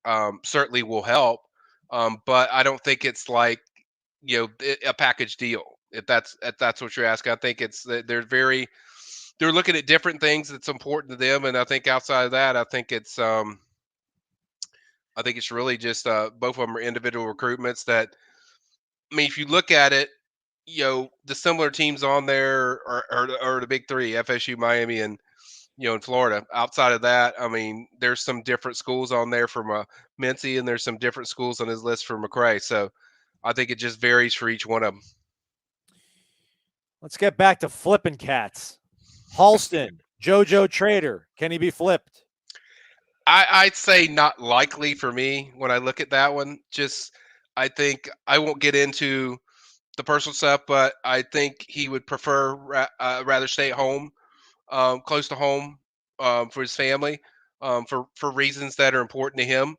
Certainly will help. But I don't think it's like a package deal. If that's what you're asking, I think they're looking at different things that's important to them, and I think outside of that, I think it's really just both of them are individual recruitments. That, I mean, if you look at it, the similar teams on there are the big three: FSU, Miami, and in Florida. Outside of that, I mean, there's some different schools on there from Mincey, and there's some different schools on his list for McCray. So I think it just varies for each one of them. Let's get back to flipping cats. Halston, JoJo Trader, can he be flipped? I'd say not likely for me when I look at that one. I think I won't get into the personal stuff, but I think he would prefer rather stay at home, close to home, for his family, for reasons that are important to him.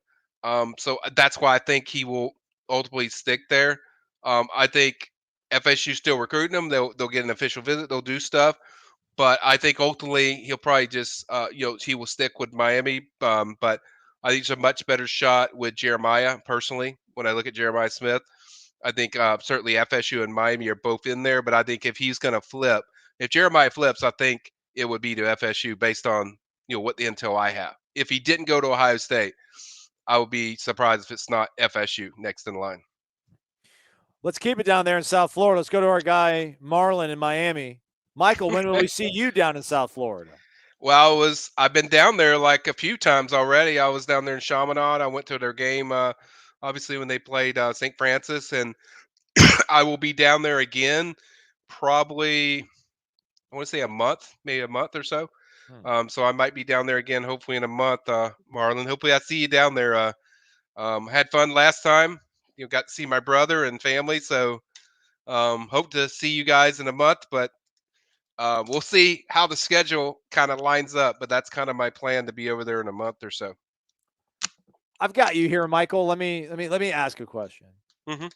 So that's why I think he will ultimately stick there. I think FSU still recruiting him. They'll get an official visit. They'll do stuff. But I think ultimately he'll probably just, he will stick with Miami. But I think it's a much better shot with Jeremiah, personally. When I look at Jeremiah Smith, I think certainly FSU and Miami are both in there. But I think if he's going to flip, if Jeremiah flips, I think it would be to FSU based on what the intel I have. If he didn't go to Ohio State, I would be surprised if it's not FSU next in line. Let's keep it down there in South Florida. Let's go to our guy Marlon in Miami. Michael, when will we see you down in South Florida? Well, I've been down there like a few times already. I was down there in Chaminade. I went to their game, obviously when they played St. Francis, and I will be down there again probably I want to say a month, maybe a month or so. Hmm. So I might be down there again, hopefully in a month, Marlon. Hopefully I see you down there. Had fun last time. Got to see my brother and family. So hope to see you guys in a month. But we'll see how the schedule kind of lines up. But that's kind of my plan to be over there in a month or so. I've got you here, Michael. Let me ask a question. Hmm. Um,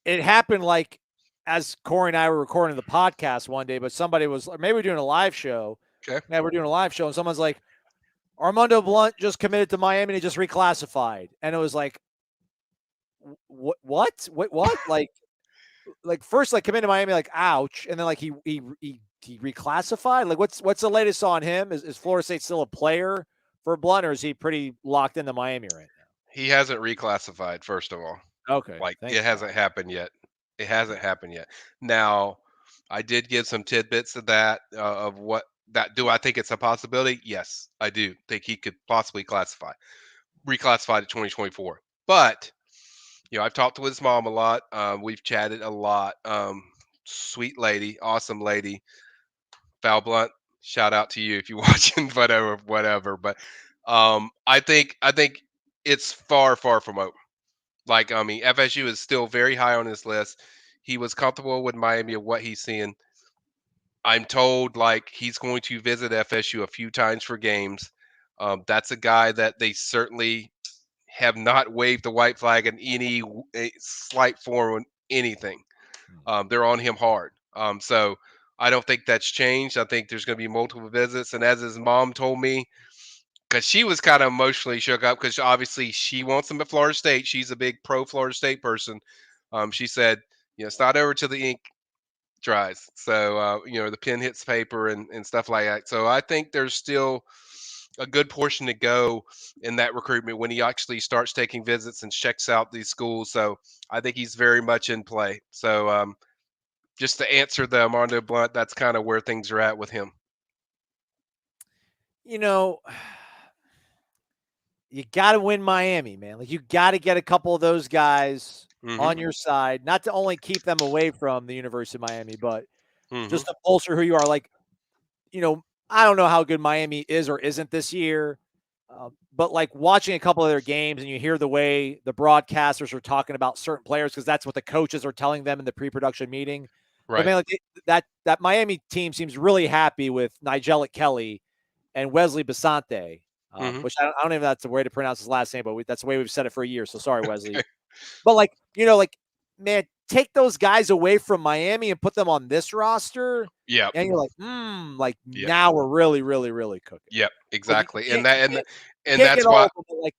it happened like as Corey and I were recording the podcast one day, but somebody was maybe we're doing a live show. Okay. Yeah, we're doing a live show, and someone's like, Armondo Blount just committed to Miami and he just reclassified. And it was like, what? Like first, like committed to Miami, like ouch, and then like he reclassified. Like what's the latest on him? Is Florida State still a player for Blount, or is he pretty locked into Miami right He hasn't reclassified, first of all. now? Okay, Like, thank it God. hasn't happened yet. It hasn't happened yet. Now, I did give some tidbits of that, of what that do I think it's a possibility? Yes, I do think he could possibly reclassify to 2024. But, I've talked to his mom a lot. We've chatted a lot. Sweet lady, awesome lady. Val Blunt, shout out to you if you're watching, whatever. But I think it's far, far from over. Like, I mean, FSU is still very high on his list. He was comfortable with Miami of what he's seeing. I'm told like he's going to visit FSU a few times for games. That's a guy that they certainly have not waved the white flag in any slight form, anything. They're on him hard. So I don't think that's changed. I think there's going to be multiple visits. And as his mom told me, because she was kind of emotionally shook up because obviously she wants him at Florida State. She's a big pro Florida State person. She said, it's not over till the ink dries. So, the pen hits paper and stuff like that. So I think there's still a good portion to go in that recruitment when he actually starts taking visits and checks out these schools. So I think he's very much in play. So just to answer the Armondo Blunt, that's kind of where things are at with him. You know, you got to win Miami, man. Like you got to get a couple of those guys Hmm. on your side, not to only keep them away from the University of Miami, but Hmm. just to bolster who you are. Like, I don't know how good Miami is or isn't this year, but like watching a couple of their games and you hear the way the broadcasters are talking about certain players because that's what the coaches are telling them in the pre-production meeting. But Right. man, like that Miami team seems really happy with Nigel Kelly and Wesley Basante, Hmm. which I don't even know if that's the way to pronounce his last name, but that's the way we've said it for a year. So sorry, Wesley. But like man, take those guys away from Miami and put them on this roster, Yep. and you're like, like Yep. now we're really, really, really cooking. Yep. Like Exactly. you And that and can't, you and can't get that's all why of them, but like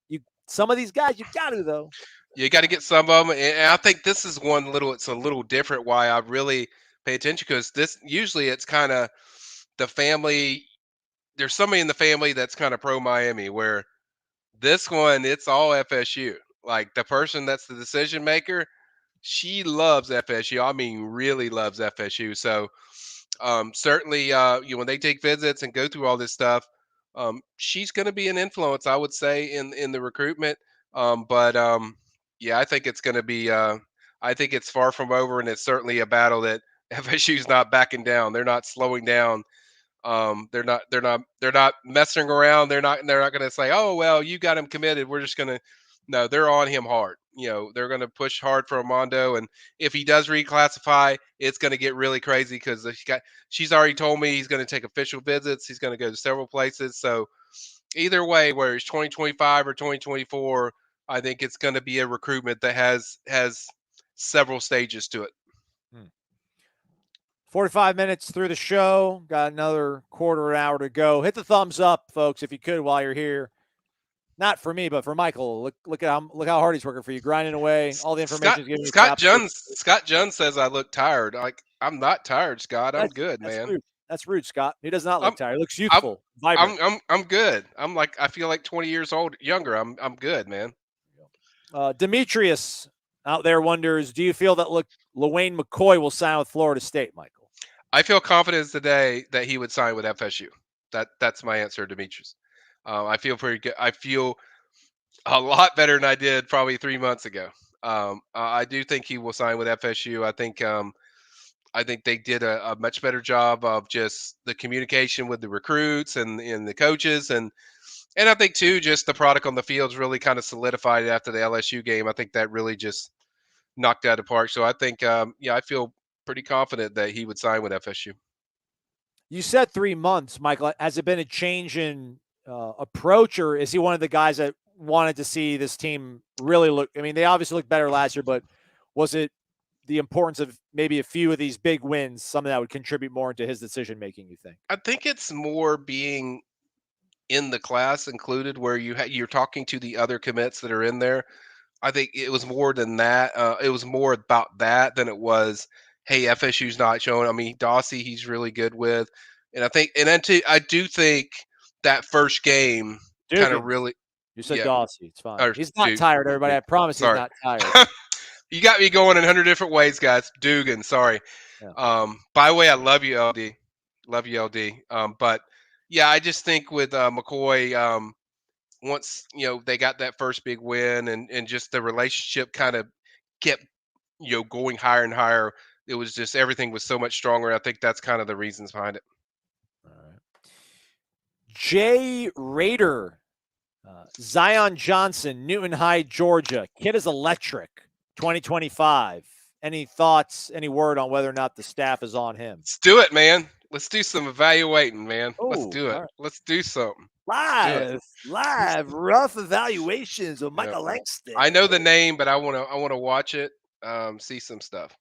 some of these guys, you got to though. you got to get some of them. And I think this is it's a little different why I really pay attention because this usually it's kind of the family. There's somebody in the family that's kind of pro Miami where this one, it's all FSU. Like the person that's the decision maker, she loves FSU. I mean, really loves FSU. So certainly, when they take visits and go through all this stuff, she's going to be an influence, I would say, in the recruitment. But yeah, I think it's going to be. I think it's far from over, and it's certainly a battle that FSU's not backing down. They're not slowing down. They're not messing around. They're not going to say, oh well, you got him committed. We're just going to. No, they're on him hard. They're going to push hard for Armondo, and if he does reclassify, it's going to get really crazy because she's already told me he's going to take official visits. He's going to go to several places. So either way, whether it's 2025 or 2024, I think it's going to be a recruitment that has several stages to it. 45 minutes through the show. Got another quarter hour to go. Hit the thumbs up, folks, if you could while you're here. Not for me, but for Michael. Look how hard he's working for you, grinding away. All the information he's giving you. Scott Jones says I look tired. Like I'm not tired, Scott. I'm good, That's man. rude. That's rude, Scott. He does not I'm look tired. He looks I'm youthful, vibrant. I'm good. I feel like 20 years old younger. I'm good, man. Demetrius out there wonders, do you feel that Lawayne McCoy will sign with Florida State, Michael? I feel confident today that he would sign with FSU. That's my answer, Demetrius. I feel pretty good. I feel a lot better than I did probably 3 months ago. I do think he will sign with FSU. I think I think they did a much better job of just the communication with the recruits and the coaches, and I think too, just the product on the field really kind of solidified after the LSU game. I think that really just knocked out of the park. So I think, yeah, I feel pretty confident that he would sign with FSU. You said 3 months, Michael. Has it been a change in approach, or is he one of the guys that wanted to see this team really look? I mean, they obviously looked better last year, but was it the importance of maybe a few of these big wins, something that would contribute more into his decision making, you think? I think it's more being in the class included, where you're talking to the other commits that are in there. I think it was more than that. It was more about that than it was, hey, FSU's not showing. I mean, Dossie, he's really good with, and I think, and then I do think that first game kind of Dugan. really, You said yeah, Dossie. It's fine. or He's not Duke. tired, everybody. I promise he's Sorry. not tired. You got me going in 100 different ways, guys. Dugan, sorry. Yeah. By the way, I love you, LD. Love you, LD. But yeah, I just think with McCoy, once they got that first big win, and just the relationship kind of kept going higher and higher. It was just, everything was so much stronger. I think that's kind of the reasons behind it. All right. Jay Rader, Zion Johnson, Newton High, Georgia. Kid is electric. 2025. Any thoughts? Any word on whether or not the staff is on him? Let's do it, man. Let's do some evaluating, man. Let's Oh, do it. all right. Let's do something. Live, rough evaluations with Michael Langston. I know the name, but I want to watch it. See some stuff.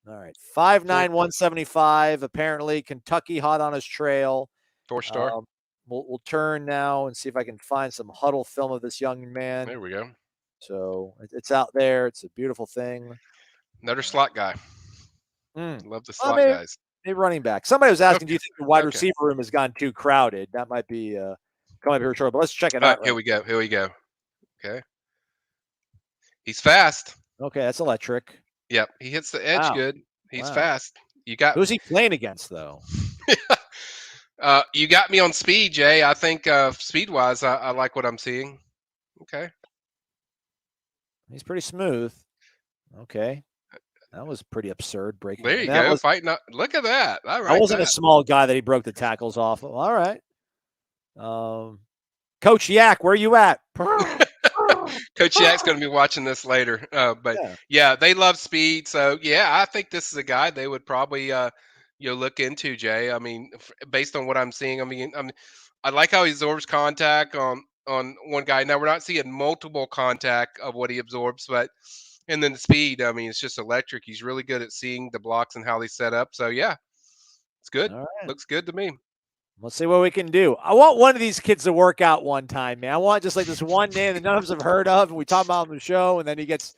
All right, 5'9", 175. Apparently, Kentucky hot on his trail. 4-star. We'll turn now and see if I can find some huddle film of this young man. There we go. So it's out there. It's a beautiful thing. Another slot guy. Love the slot guys. A running back. Somebody was asking, do you think the wide receiver room has gone too crowded? That might be coming up here short, but let's check it out. Here we go. Here we go. Okay. He's fast. Okay, that's electric. Yep. He hits the edge good. He's fast. Who's he playing against, though? You got me on speed, Jay. I think speed-wise, I like what I'm seeing. Okay. He's pretty smooth. Okay. That was pretty absurd breaking. There you go. Fighting up. Look at that. All right. I wasn't a small guy that he broke the tackles off of. All right. Coach Yak, where are you at? Coach Yak's going to be watching this later. But yeah, they love speed. So yeah, I think this is a guy they would probably look into, Jay. I mean, based on what I'm seeing, I like how he absorbs contact on one guy. Now we're not seeing multiple contact of what he absorbs, but and then the speed. I mean, it's just electric. He's really good at seeing the blocks and how they set up. So yeah, it's good. All right. Looks good to me. Let's see what we can do. I want one of these kids to work out one time, man. I want just like this one name that none of us have heard of, and we talk about him on the show, and then he gets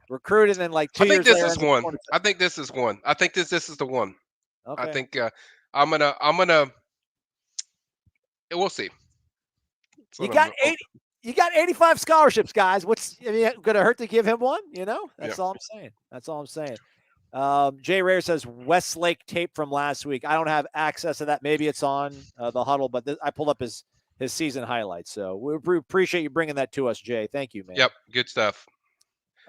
recruited, and then like 2 years later. I think this is one. I think this is one. I think this is the one. Okay. I think I'm gonna. We'll see. You got 85 scholarships, guys. What's gonna hurt to give him one? That's all I'm saying. That's all I'm saying. Jay Rare says Westlake tape from last week. I don't have access to that. Maybe it's on the huddle, but I pulled up his season highlights. So we appreciate you bringing that to us, Jay. Thank you, man. Yep, good stuff.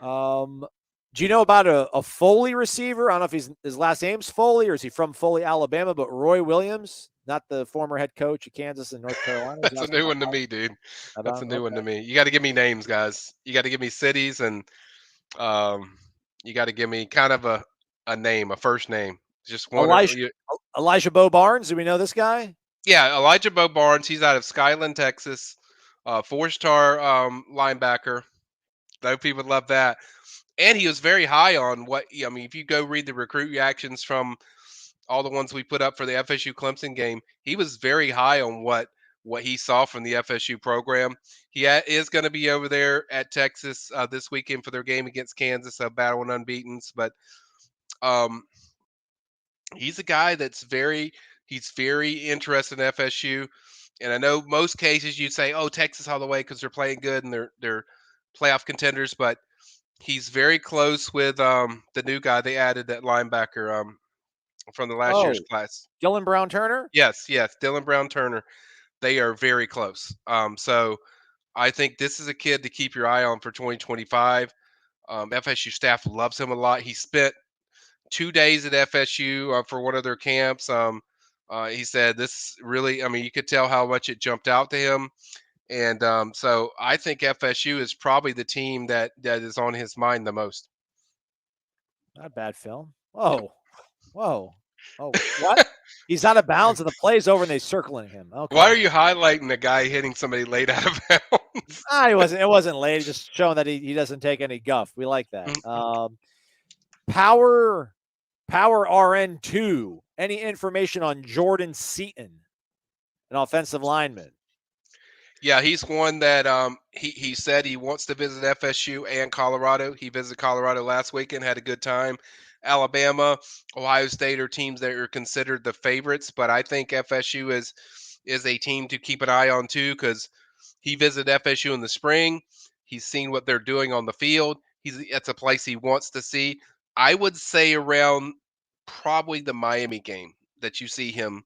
Do you know about a Foley receiver? I don't know if his last name's Foley or is he from Foley, Alabama, but Roy Williams, not the former head coach of Kansas and North Carolina. That's a new one to me, dude. That's a new one to me. You got to give me names, guys. You got to give me cities, and you got to give me kind of a name, a first name. Just one. Elijah Bo Barnes. Do we know this guy? Yeah, Elijah Bo Barnes. He's out of Skyland, Texas. 4-star linebacker. I know people love that. And he was very high on if you go read the recruit reactions from all the ones we put up for the FSU Clemson game, he was very high on what he saw from the FSU program. He is going to be over there at Texas this weekend for their game against Kansas, a battle of unbeatens. But he's a guy that's very interested in FSU. And I know most cases you'd say, oh, Texas all the way because they're playing good and they're playoff contenders, but he's very close with the new guy they added, that linebacker from the last year's class. Dylan Brown Turner? Yes, Dylan Brown Turner. They are very close. So I think this is a kid to keep your eye on for 2025. FSU staff loves him a lot. He spent 2 days at FSU for one of their camps. He said this really, I mean, you could tell how much it jumped out to him. And so I think FSU is probably the team that is on his mind the most. Not a bad film. Whoa. Oh, what? He's out of bounds and the play's over and they're circling him. Okay. Why are you highlighting the guy hitting somebody late out of bounds? It wasn't late. Just showing that he doesn't take any guff. We like that. Power RN2. Any information on Jordan Seaton, an offensive lineman? Yeah, he's one that he said he wants to visit FSU and Colorado. He visited Colorado last weekend, had a good time. Alabama, Ohio State are teams that are considered the favorites, but I think FSU is a team to keep an eye on too, because he visited FSU in the spring. He's seen what they're doing on the field. It's a place he wants to see. I would say around probably the Miami game that you see him,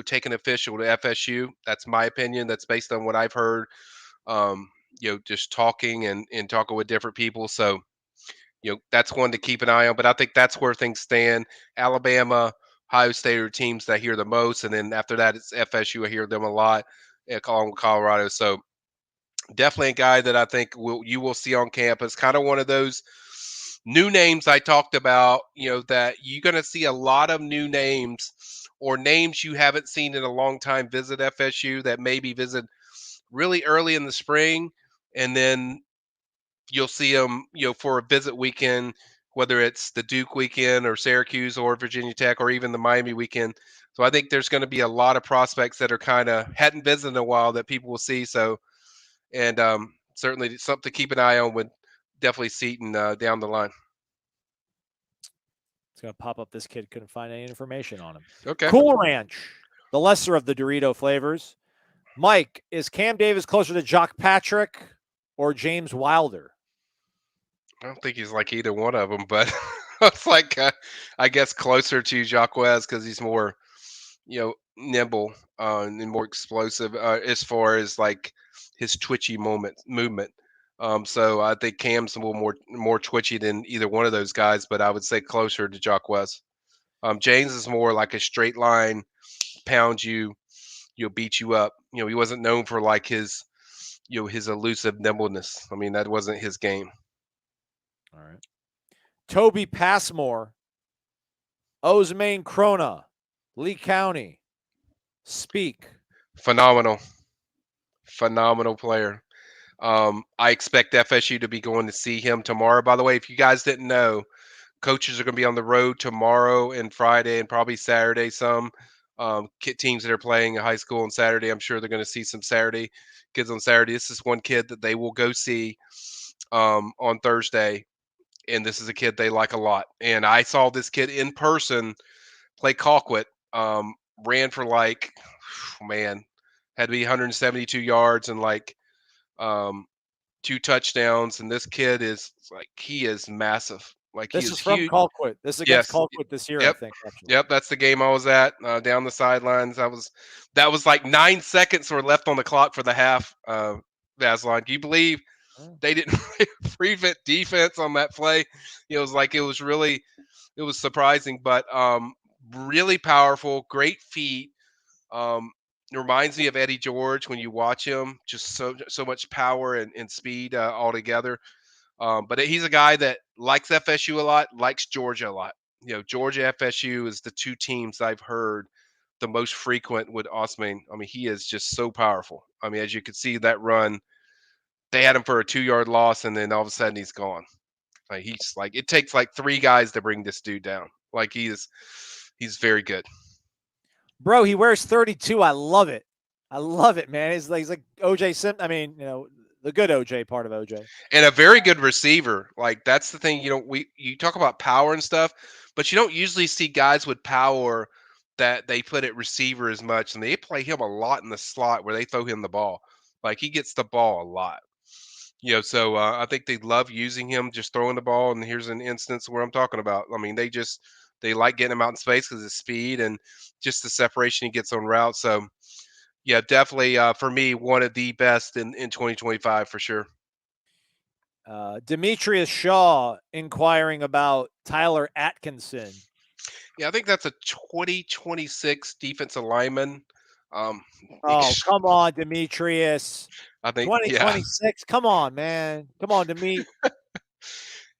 take an official to FSU. That's my opinion. That's based on what I've heard. Just talking and talking with different people. So, that's one to keep an eye on. But I think that's where things stand. Alabama, Ohio State are teams that I hear the most, and then after that, it's FSU. I hear them a lot. Along with Colorado. So definitely a guy that I think you will see on campus. Kind of one of those new names I talked about. That you're going to see a lot of new names or names you haven't seen in a long time visit FSU that maybe visit really early in the spring, and then you'll see them, for a visit weekend, whether it's the Duke weekend or Syracuse or Virginia Tech or even the Miami weekend. So I think there's going to be a lot of prospects that are kind of hadn't visited in a while that people will see. So, and certainly something to keep an eye on with definitely Seaton down the line. It's going to pop up. This kid couldn't find any information on him. Okay. Cool Ranch, the lesser of the Dorito flavors. Mike, is Kam Davis closer to Jock Patrick or James Wilder? I don't think he's like either one of them, but it's like, I guess, closer to Jacques because he's more, nimble and more explosive as far as like his twitchy movement. So I think Cam's a little more twitchy than either one of those guys, but I would say closer to Jacques. James is more like a straight line, pound you, beat you up. He wasn't known for like his, his elusive nimbleness. I mean, that wasn't his game. All right. Toby Passmore, Ousmane Kromah, Lee County. Speak. Phenomenal player. I expect FSU to be going to see him tomorrow. By the way, if you guys didn't know, coaches are going to be on the road tomorrow and Friday and probably Saturday. Some teams that are playing in high school on Saturday, I'm sure they're going to see some Saturday kids on Saturday. This is one kid that they will go see on Thursday, and this is a kid they like a lot. And I saw this kid in person play Colquitt. Ran for like, man, had to be 172 yards and like 2 touchdowns. And this kid is like, he is massive. Like, this he is from huge. Colquitt. This is against Colquitt this year, Yep. I think. Actually. Yep, that's the game I was at down the sidelines. That was like 9 seconds were left on the clock for the half. Aslan, do you believe they didn't prevent defense on that play? It was surprising, but really powerful, great feet. It reminds me of Eddie George when you watch him. Just so much power and speed all together. But he's a guy that likes FSU a lot, likes Georgia a lot. Georgia FSU is the two teams I've heard the most frequent with Ousmane. I mean, he is just so powerful. I mean, as you could see that run, they had him for a 2-yard loss, and then all of a sudden he's gone. Like, he's like, it takes like 3 guys to bring this dude down. Like, he's very good. Bro, he wears 32. I love it. I love it, man. He's like OJ Simpson. I mean, the good OJ part of OJ. And a very good receiver. Like, that's the thing. You talk about power and stuff, but you don't usually see guys with power that they put at receiver as much, and they play him a lot in the slot where they throw him the ball. Like, he gets the ball a lot. So I think they love using him, just throwing the ball. And here's an instance where I'm talking about. I mean, they like getting him out in space because of speed and just the separation he gets on route. So, yeah, definitely for me, one of the best in 2025 for sure. Demetrius Shaw inquiring about Tyler Atkinson. Yeah, I think that's a 2026 defensive lineman. Um, Oh, come on, Demetrius. I think, yeah, 2026. Come on, man. Come on, Demet.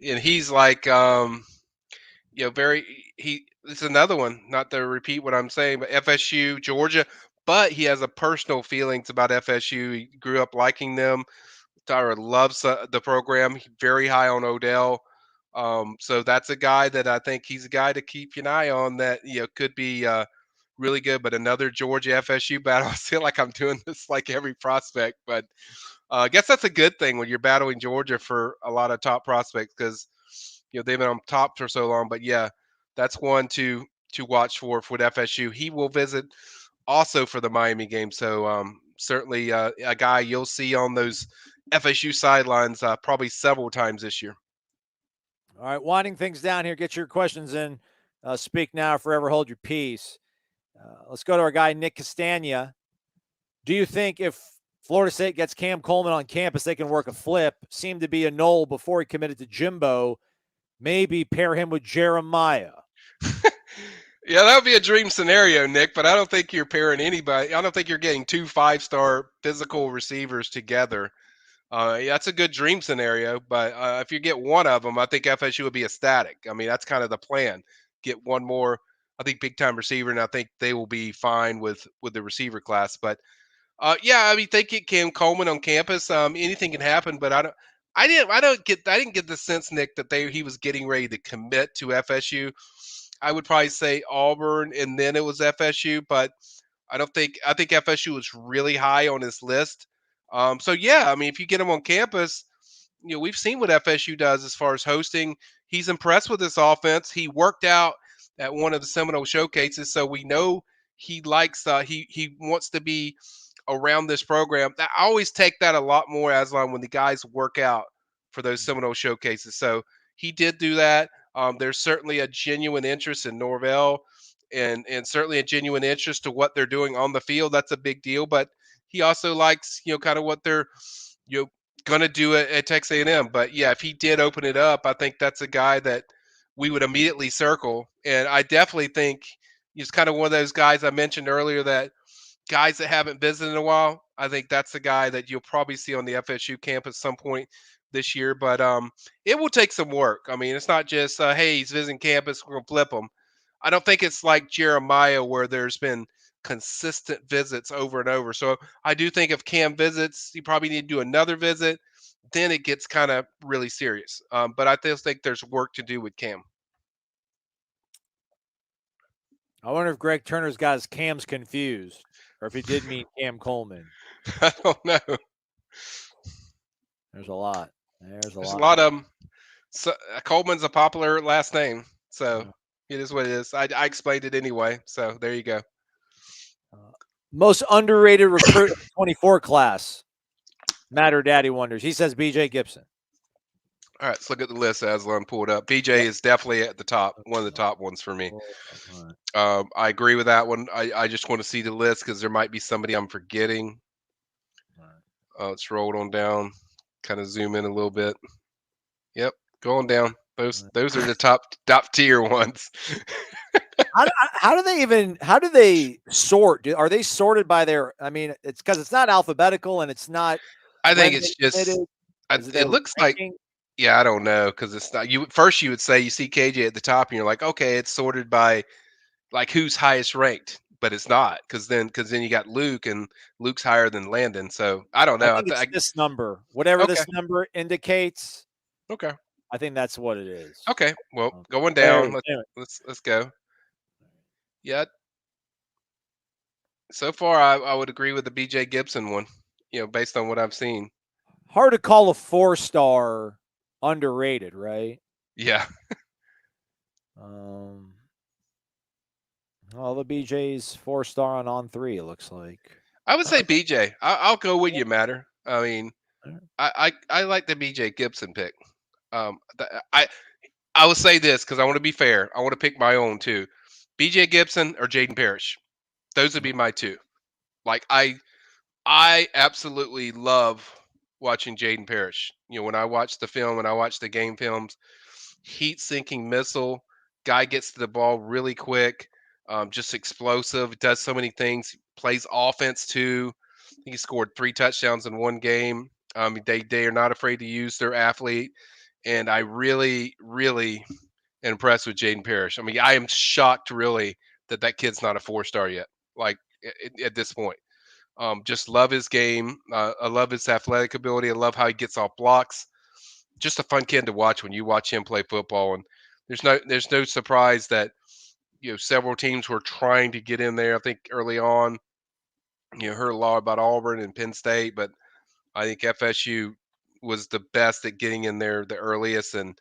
and he's like, very. It's another one. Not to repeat what I'm saying, but FSU, Georgia. But he has a personal feelings about FSU. He grew up liking them. Tyler loves the program. He's very high on Odell. So that's a guy that I think he's a guy to keep an eye on that could be really good. But another Georgia FSU battle. I feel like I'm doing this like every prospect, but I guess that's a good thing when you're battling Georgia for a lot of top prospects because they've been on top for so long. But yeah, that's one to watch for with FSU. He will visit also for the Miami game. So certainly a guy you'll see on those FSU sidelines probably several times this year. All right, winding things down here. Get your questions in. Speak now, forever hold your peace. Let's go to our guy, Nick Castagna. Do you think if Florida State gets Cam Coleman on campus, they can work a flip? Seemed to be a Nole before he committed to Jimbo. Maybe pair him with Jeremiah. Yeah, that would be a dream scenario, Nick, but I don't think you're pairing anybody. I don't think you're getting 2 5-star physical receivers together. Yeah, that's a good dream scenario, but if you get one of them, I think FSU would be ecstatic. I mean, that's kind of the plan. Get one more, I think, big-time receiver, and I think they will be fine with the receiver class. But yeah, I mean, they get Cam Coleman on campus. Anything can happen, but I didn't get the sense, Nick, that he was getting ready to commit to FSU. I would probably say Auburn, and then it was FSU, but I think FSU was really high on his list. So yeah, I mean, if you get him on campus, we've seen what FSU does as far as hosting. He's impressed with this offense. He worked out at one of the Seminole showcases, so we know he likes. He wants to be around this program. I always take that a lot more, Aslan, when the guys work out for those Seminole showcases. So he did do that. There's certainly a genuine interest in Norvell, and certainly a genuine interest to what they're doing on the field. That's a big deal. But he also likes kind of what they're going to do at Texas A&M. But yeah, if he did open it up, I think that's a guy that we would immediately circle. And I definitely think he's kind of one of those guys I mentioned earlier, that guys that haven't visited in a while. I think that's the guy that you'll probably see on the FSU campus some point this year. But it will take some work. I mean, it's not just hey, he's visiting campus, we're gonna flip him. I don't think it's like Jeremiah where there's been consistent visits over and over. So I do think if Cam visits, you probably need to do another visit. Then it gets kind of really serious. But I still think there's work to do with Cam. I wonder if Greg Turner's got his Cams confused, or if he did mean Cam Coleman. I don't know. There's a lot. There's a lot of them. So, Coleman's a popular last name, so it is what it is. I explained it anyway, so there you go. Most underrated recruit 24 class. Matter Daddy wonders. He says BJ Gibson. All right, let's look at the list. Aslan pulled up. BJ is definitely at the top, one of the top ones for me. I agree with that one. I just want to see the list because there might be somebody I'm forgetting. Let's roll on down. Kind of zoom in a little bit. Yep, going down. Those are the top tier ones. How do they sort? Are they sorted by their? I mean, it's because it's not alphabetical and it's not. I think it's just. It looks ranking? Like. Yeah, I don't know because it's not. You would say you see KJ at the top and you're like, okay, it's sorted by like who's highest ranked, but it's not because then you got Luke and Luke's higher than Landen. So I don't know. I think it's this number, whatever okay. This number indicates. Okay. I think that's what it is. Okay. Well, going down. Let's go. Yeah. So far, I would agree with the BJ Gibson one. Based on what I've seen. Hard to call a 4-star underrated, right? Yeah. Well, the BJ's 4-star on 3. It looks like. I would say BJ. I'll go with you, Matter. I mean, I like the BJ Gibson pick. I will say this because I want to be fair. I want to pick my own too. BJ Gibson or Jaden Parrish. Those would be my two. Like I absolutely love watching Jaden Parrish. When I watch the film, when I watch the game films, heat-sinking missile. Guy gets to the ball really quick, just explosive. Does so many things. Plays offense too. He scored 3 touchdowns in one game. They are not afraid to use their athlete, and I really, really am impressed with Jaden Parrish. I mean, I am shocked really that kid's not a 4-star yet. Like at this point. Just love his game. I love his athletic ability. I love how he gets off blocks. Just a fun kid to watch when you watch him play football. And there's no surprise that several teams were trying to get in there. I think early on, heard a lot about Auburn and Penn State, but I think FSU was the best at getting in there the earliest. And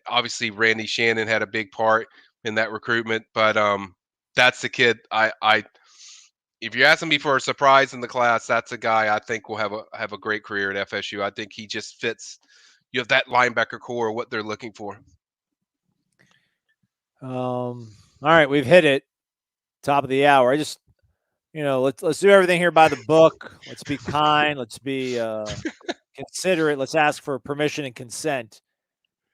obviously Randy Shannon had a big part in that recruitment. But that's the kid I if you're asking me for a surprise in the class, that's a guy I think will have a great career at FSU. I think he just fits that linebacker core, what they're looking for. All right, we've hit it. Top of the hour. I just, let's do everything here by the book. Let's be kind. Let's be considerate. Let's ask for permission and consent.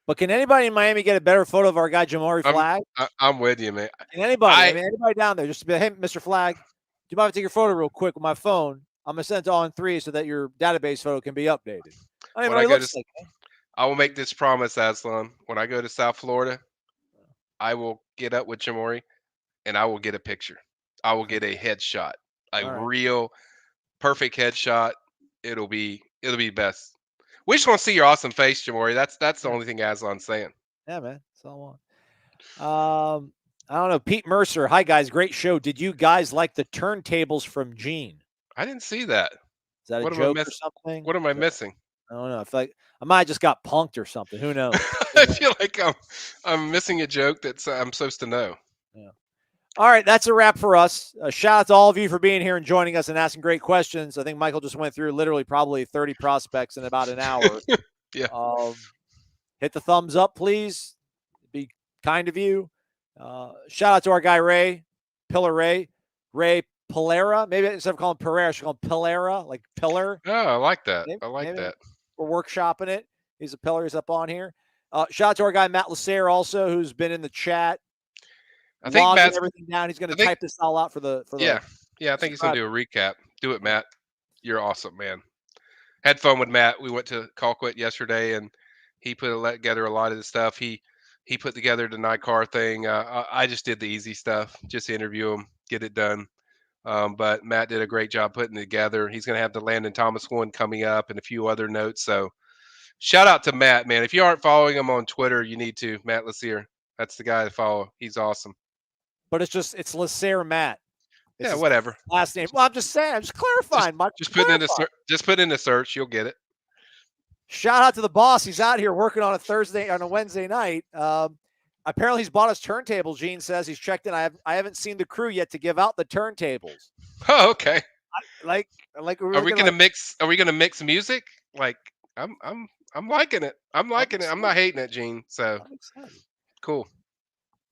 But can anybody in Miami get a better photo of our guy Jamari Flagg? I'm with you, man. Can anybody? Anybody down there? Just be, hey, Mr. Flagg, do you mind if I take your photo real quick with my phone? I'm gonna send it to all in 3 so that your database photo can be updated. I don't even know what he looks like. I will make this promise, Aslan. When I go to South Florida, I will get up with Jamari, and I will get a picture. I will get a headshot, real perfect headshot. It'll be best. We just want to see your awesome face, Jamari. That's the only thing Aslan's saying. Yeah, man. That's all I want. I don't know. Pete Mercer. Hi, guys. Great show. Did you guys like the turntables from Gene? I didn't see that. Is that a joke or something? What am I missing? I don't know. I feel like I might have just got punked or something. Who knows? I feel like I'm missing a joke that I'm supposed to know. Yeah. All right. That's a wrap for us. Shout out to all of you for being here and joining us and asking great questions. I think Michael just went through literally probably 30 prospects in about an hour. Yeah. Hit the thumbs up, please. Be kind of you. Shout out to our guy, Ray Pilera. Maybe instead of calling Pereira, I should call him Pilera, like pillar. Oh, I like that. I like that. We're workshopping it. He's a pillar. He's up on here. Shout out to our guy, Matt Lasser, also, who's been in the chat. I think Matt's everything down. He's going to type this all out for the. Yeah. I think he's going to do a recap. Do it, Matt. You're awesome, man. Had fun with Matt. We went to Colquitt yesterday, and he put together a lot of the stuff. He put together the Carr thing. I just did the easy stuff, just interview him, get it done. But Matt did a great job putting it together. He's going to have the Landen Thomas one coming up and a few other notes. So shout out to Matt, man. If you aren't following him on Twitter, you need to. Matt Lasser. That's the guy to follow. He's awesome. But it's Lasser Matt. Yeah, whatever. Last name. Well, I'm just saying. I'm just clarifying. Just put in the search. You'll get it. Shout out to the boss. He's out here working on a Wednesday night. Apparently he's bought us turntables. Gene says he's checked in. I haven't seen the crew yet to give out the turntables. Oh, okay. Are we gonna mix? Are we gonna mix music? Like I'm liking it. I'm liking it. I'm not hating it, Gene. So cool.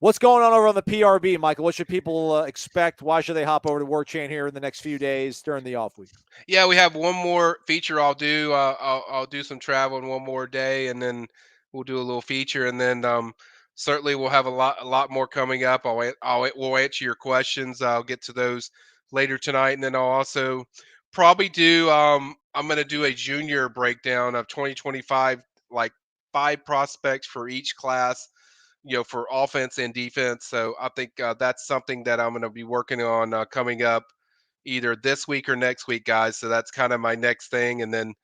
What's going on over on the PRB, Michael? What should people expect? Why should they hop over to Warchant here in the next few days during the off week? Yeah, we have one more feature I'll do. I'll do some travel in one more day, and then we'll do a little feature, and then certainly we'll have a lot more coming up. We'll answer your questions. I'll get to those later tonight, and then I'll also probably do. I'm going to do a junior breakdown of 2025, like 5 prospects for each class. For offense and defense. So I think that's something that I'm going to be working on coming up either this week or next week, guys. So that's kind of my next thing. And then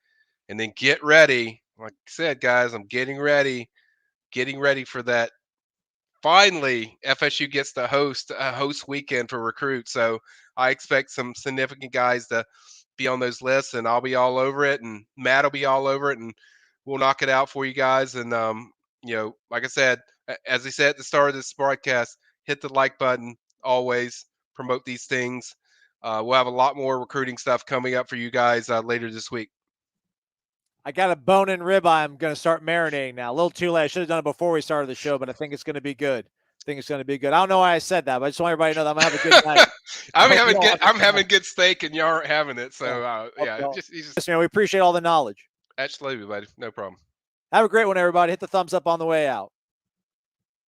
get ready. Like I said, guys, I'm getting ready for that. Finally, FSU gets to host a host weekend for recruits. So I expect some significant guys to be on those lists, and I'll be all over it, and Matt will be all over it, and we'll knock it out for you guys. And, like I said, as I said at the start of this broadcast, hit the like button, always promote these things. We'll have a lot more recruiting stuff coming up for you guys later this week. I got a bone-in ribeye I'm going to start marinating now. A little too late. I should have done it before we started the show, but I think it's going to be good. think it's going to be good. I don't know why I said that, but I just want everybody to know that I'm going to have a good night. I'm having good steak and you aren't having it. So Listen, we appreciate all the knowledge. Absolutely, buddy. No problem. Have a great one, everybody. Hit the thumbs up on the way out.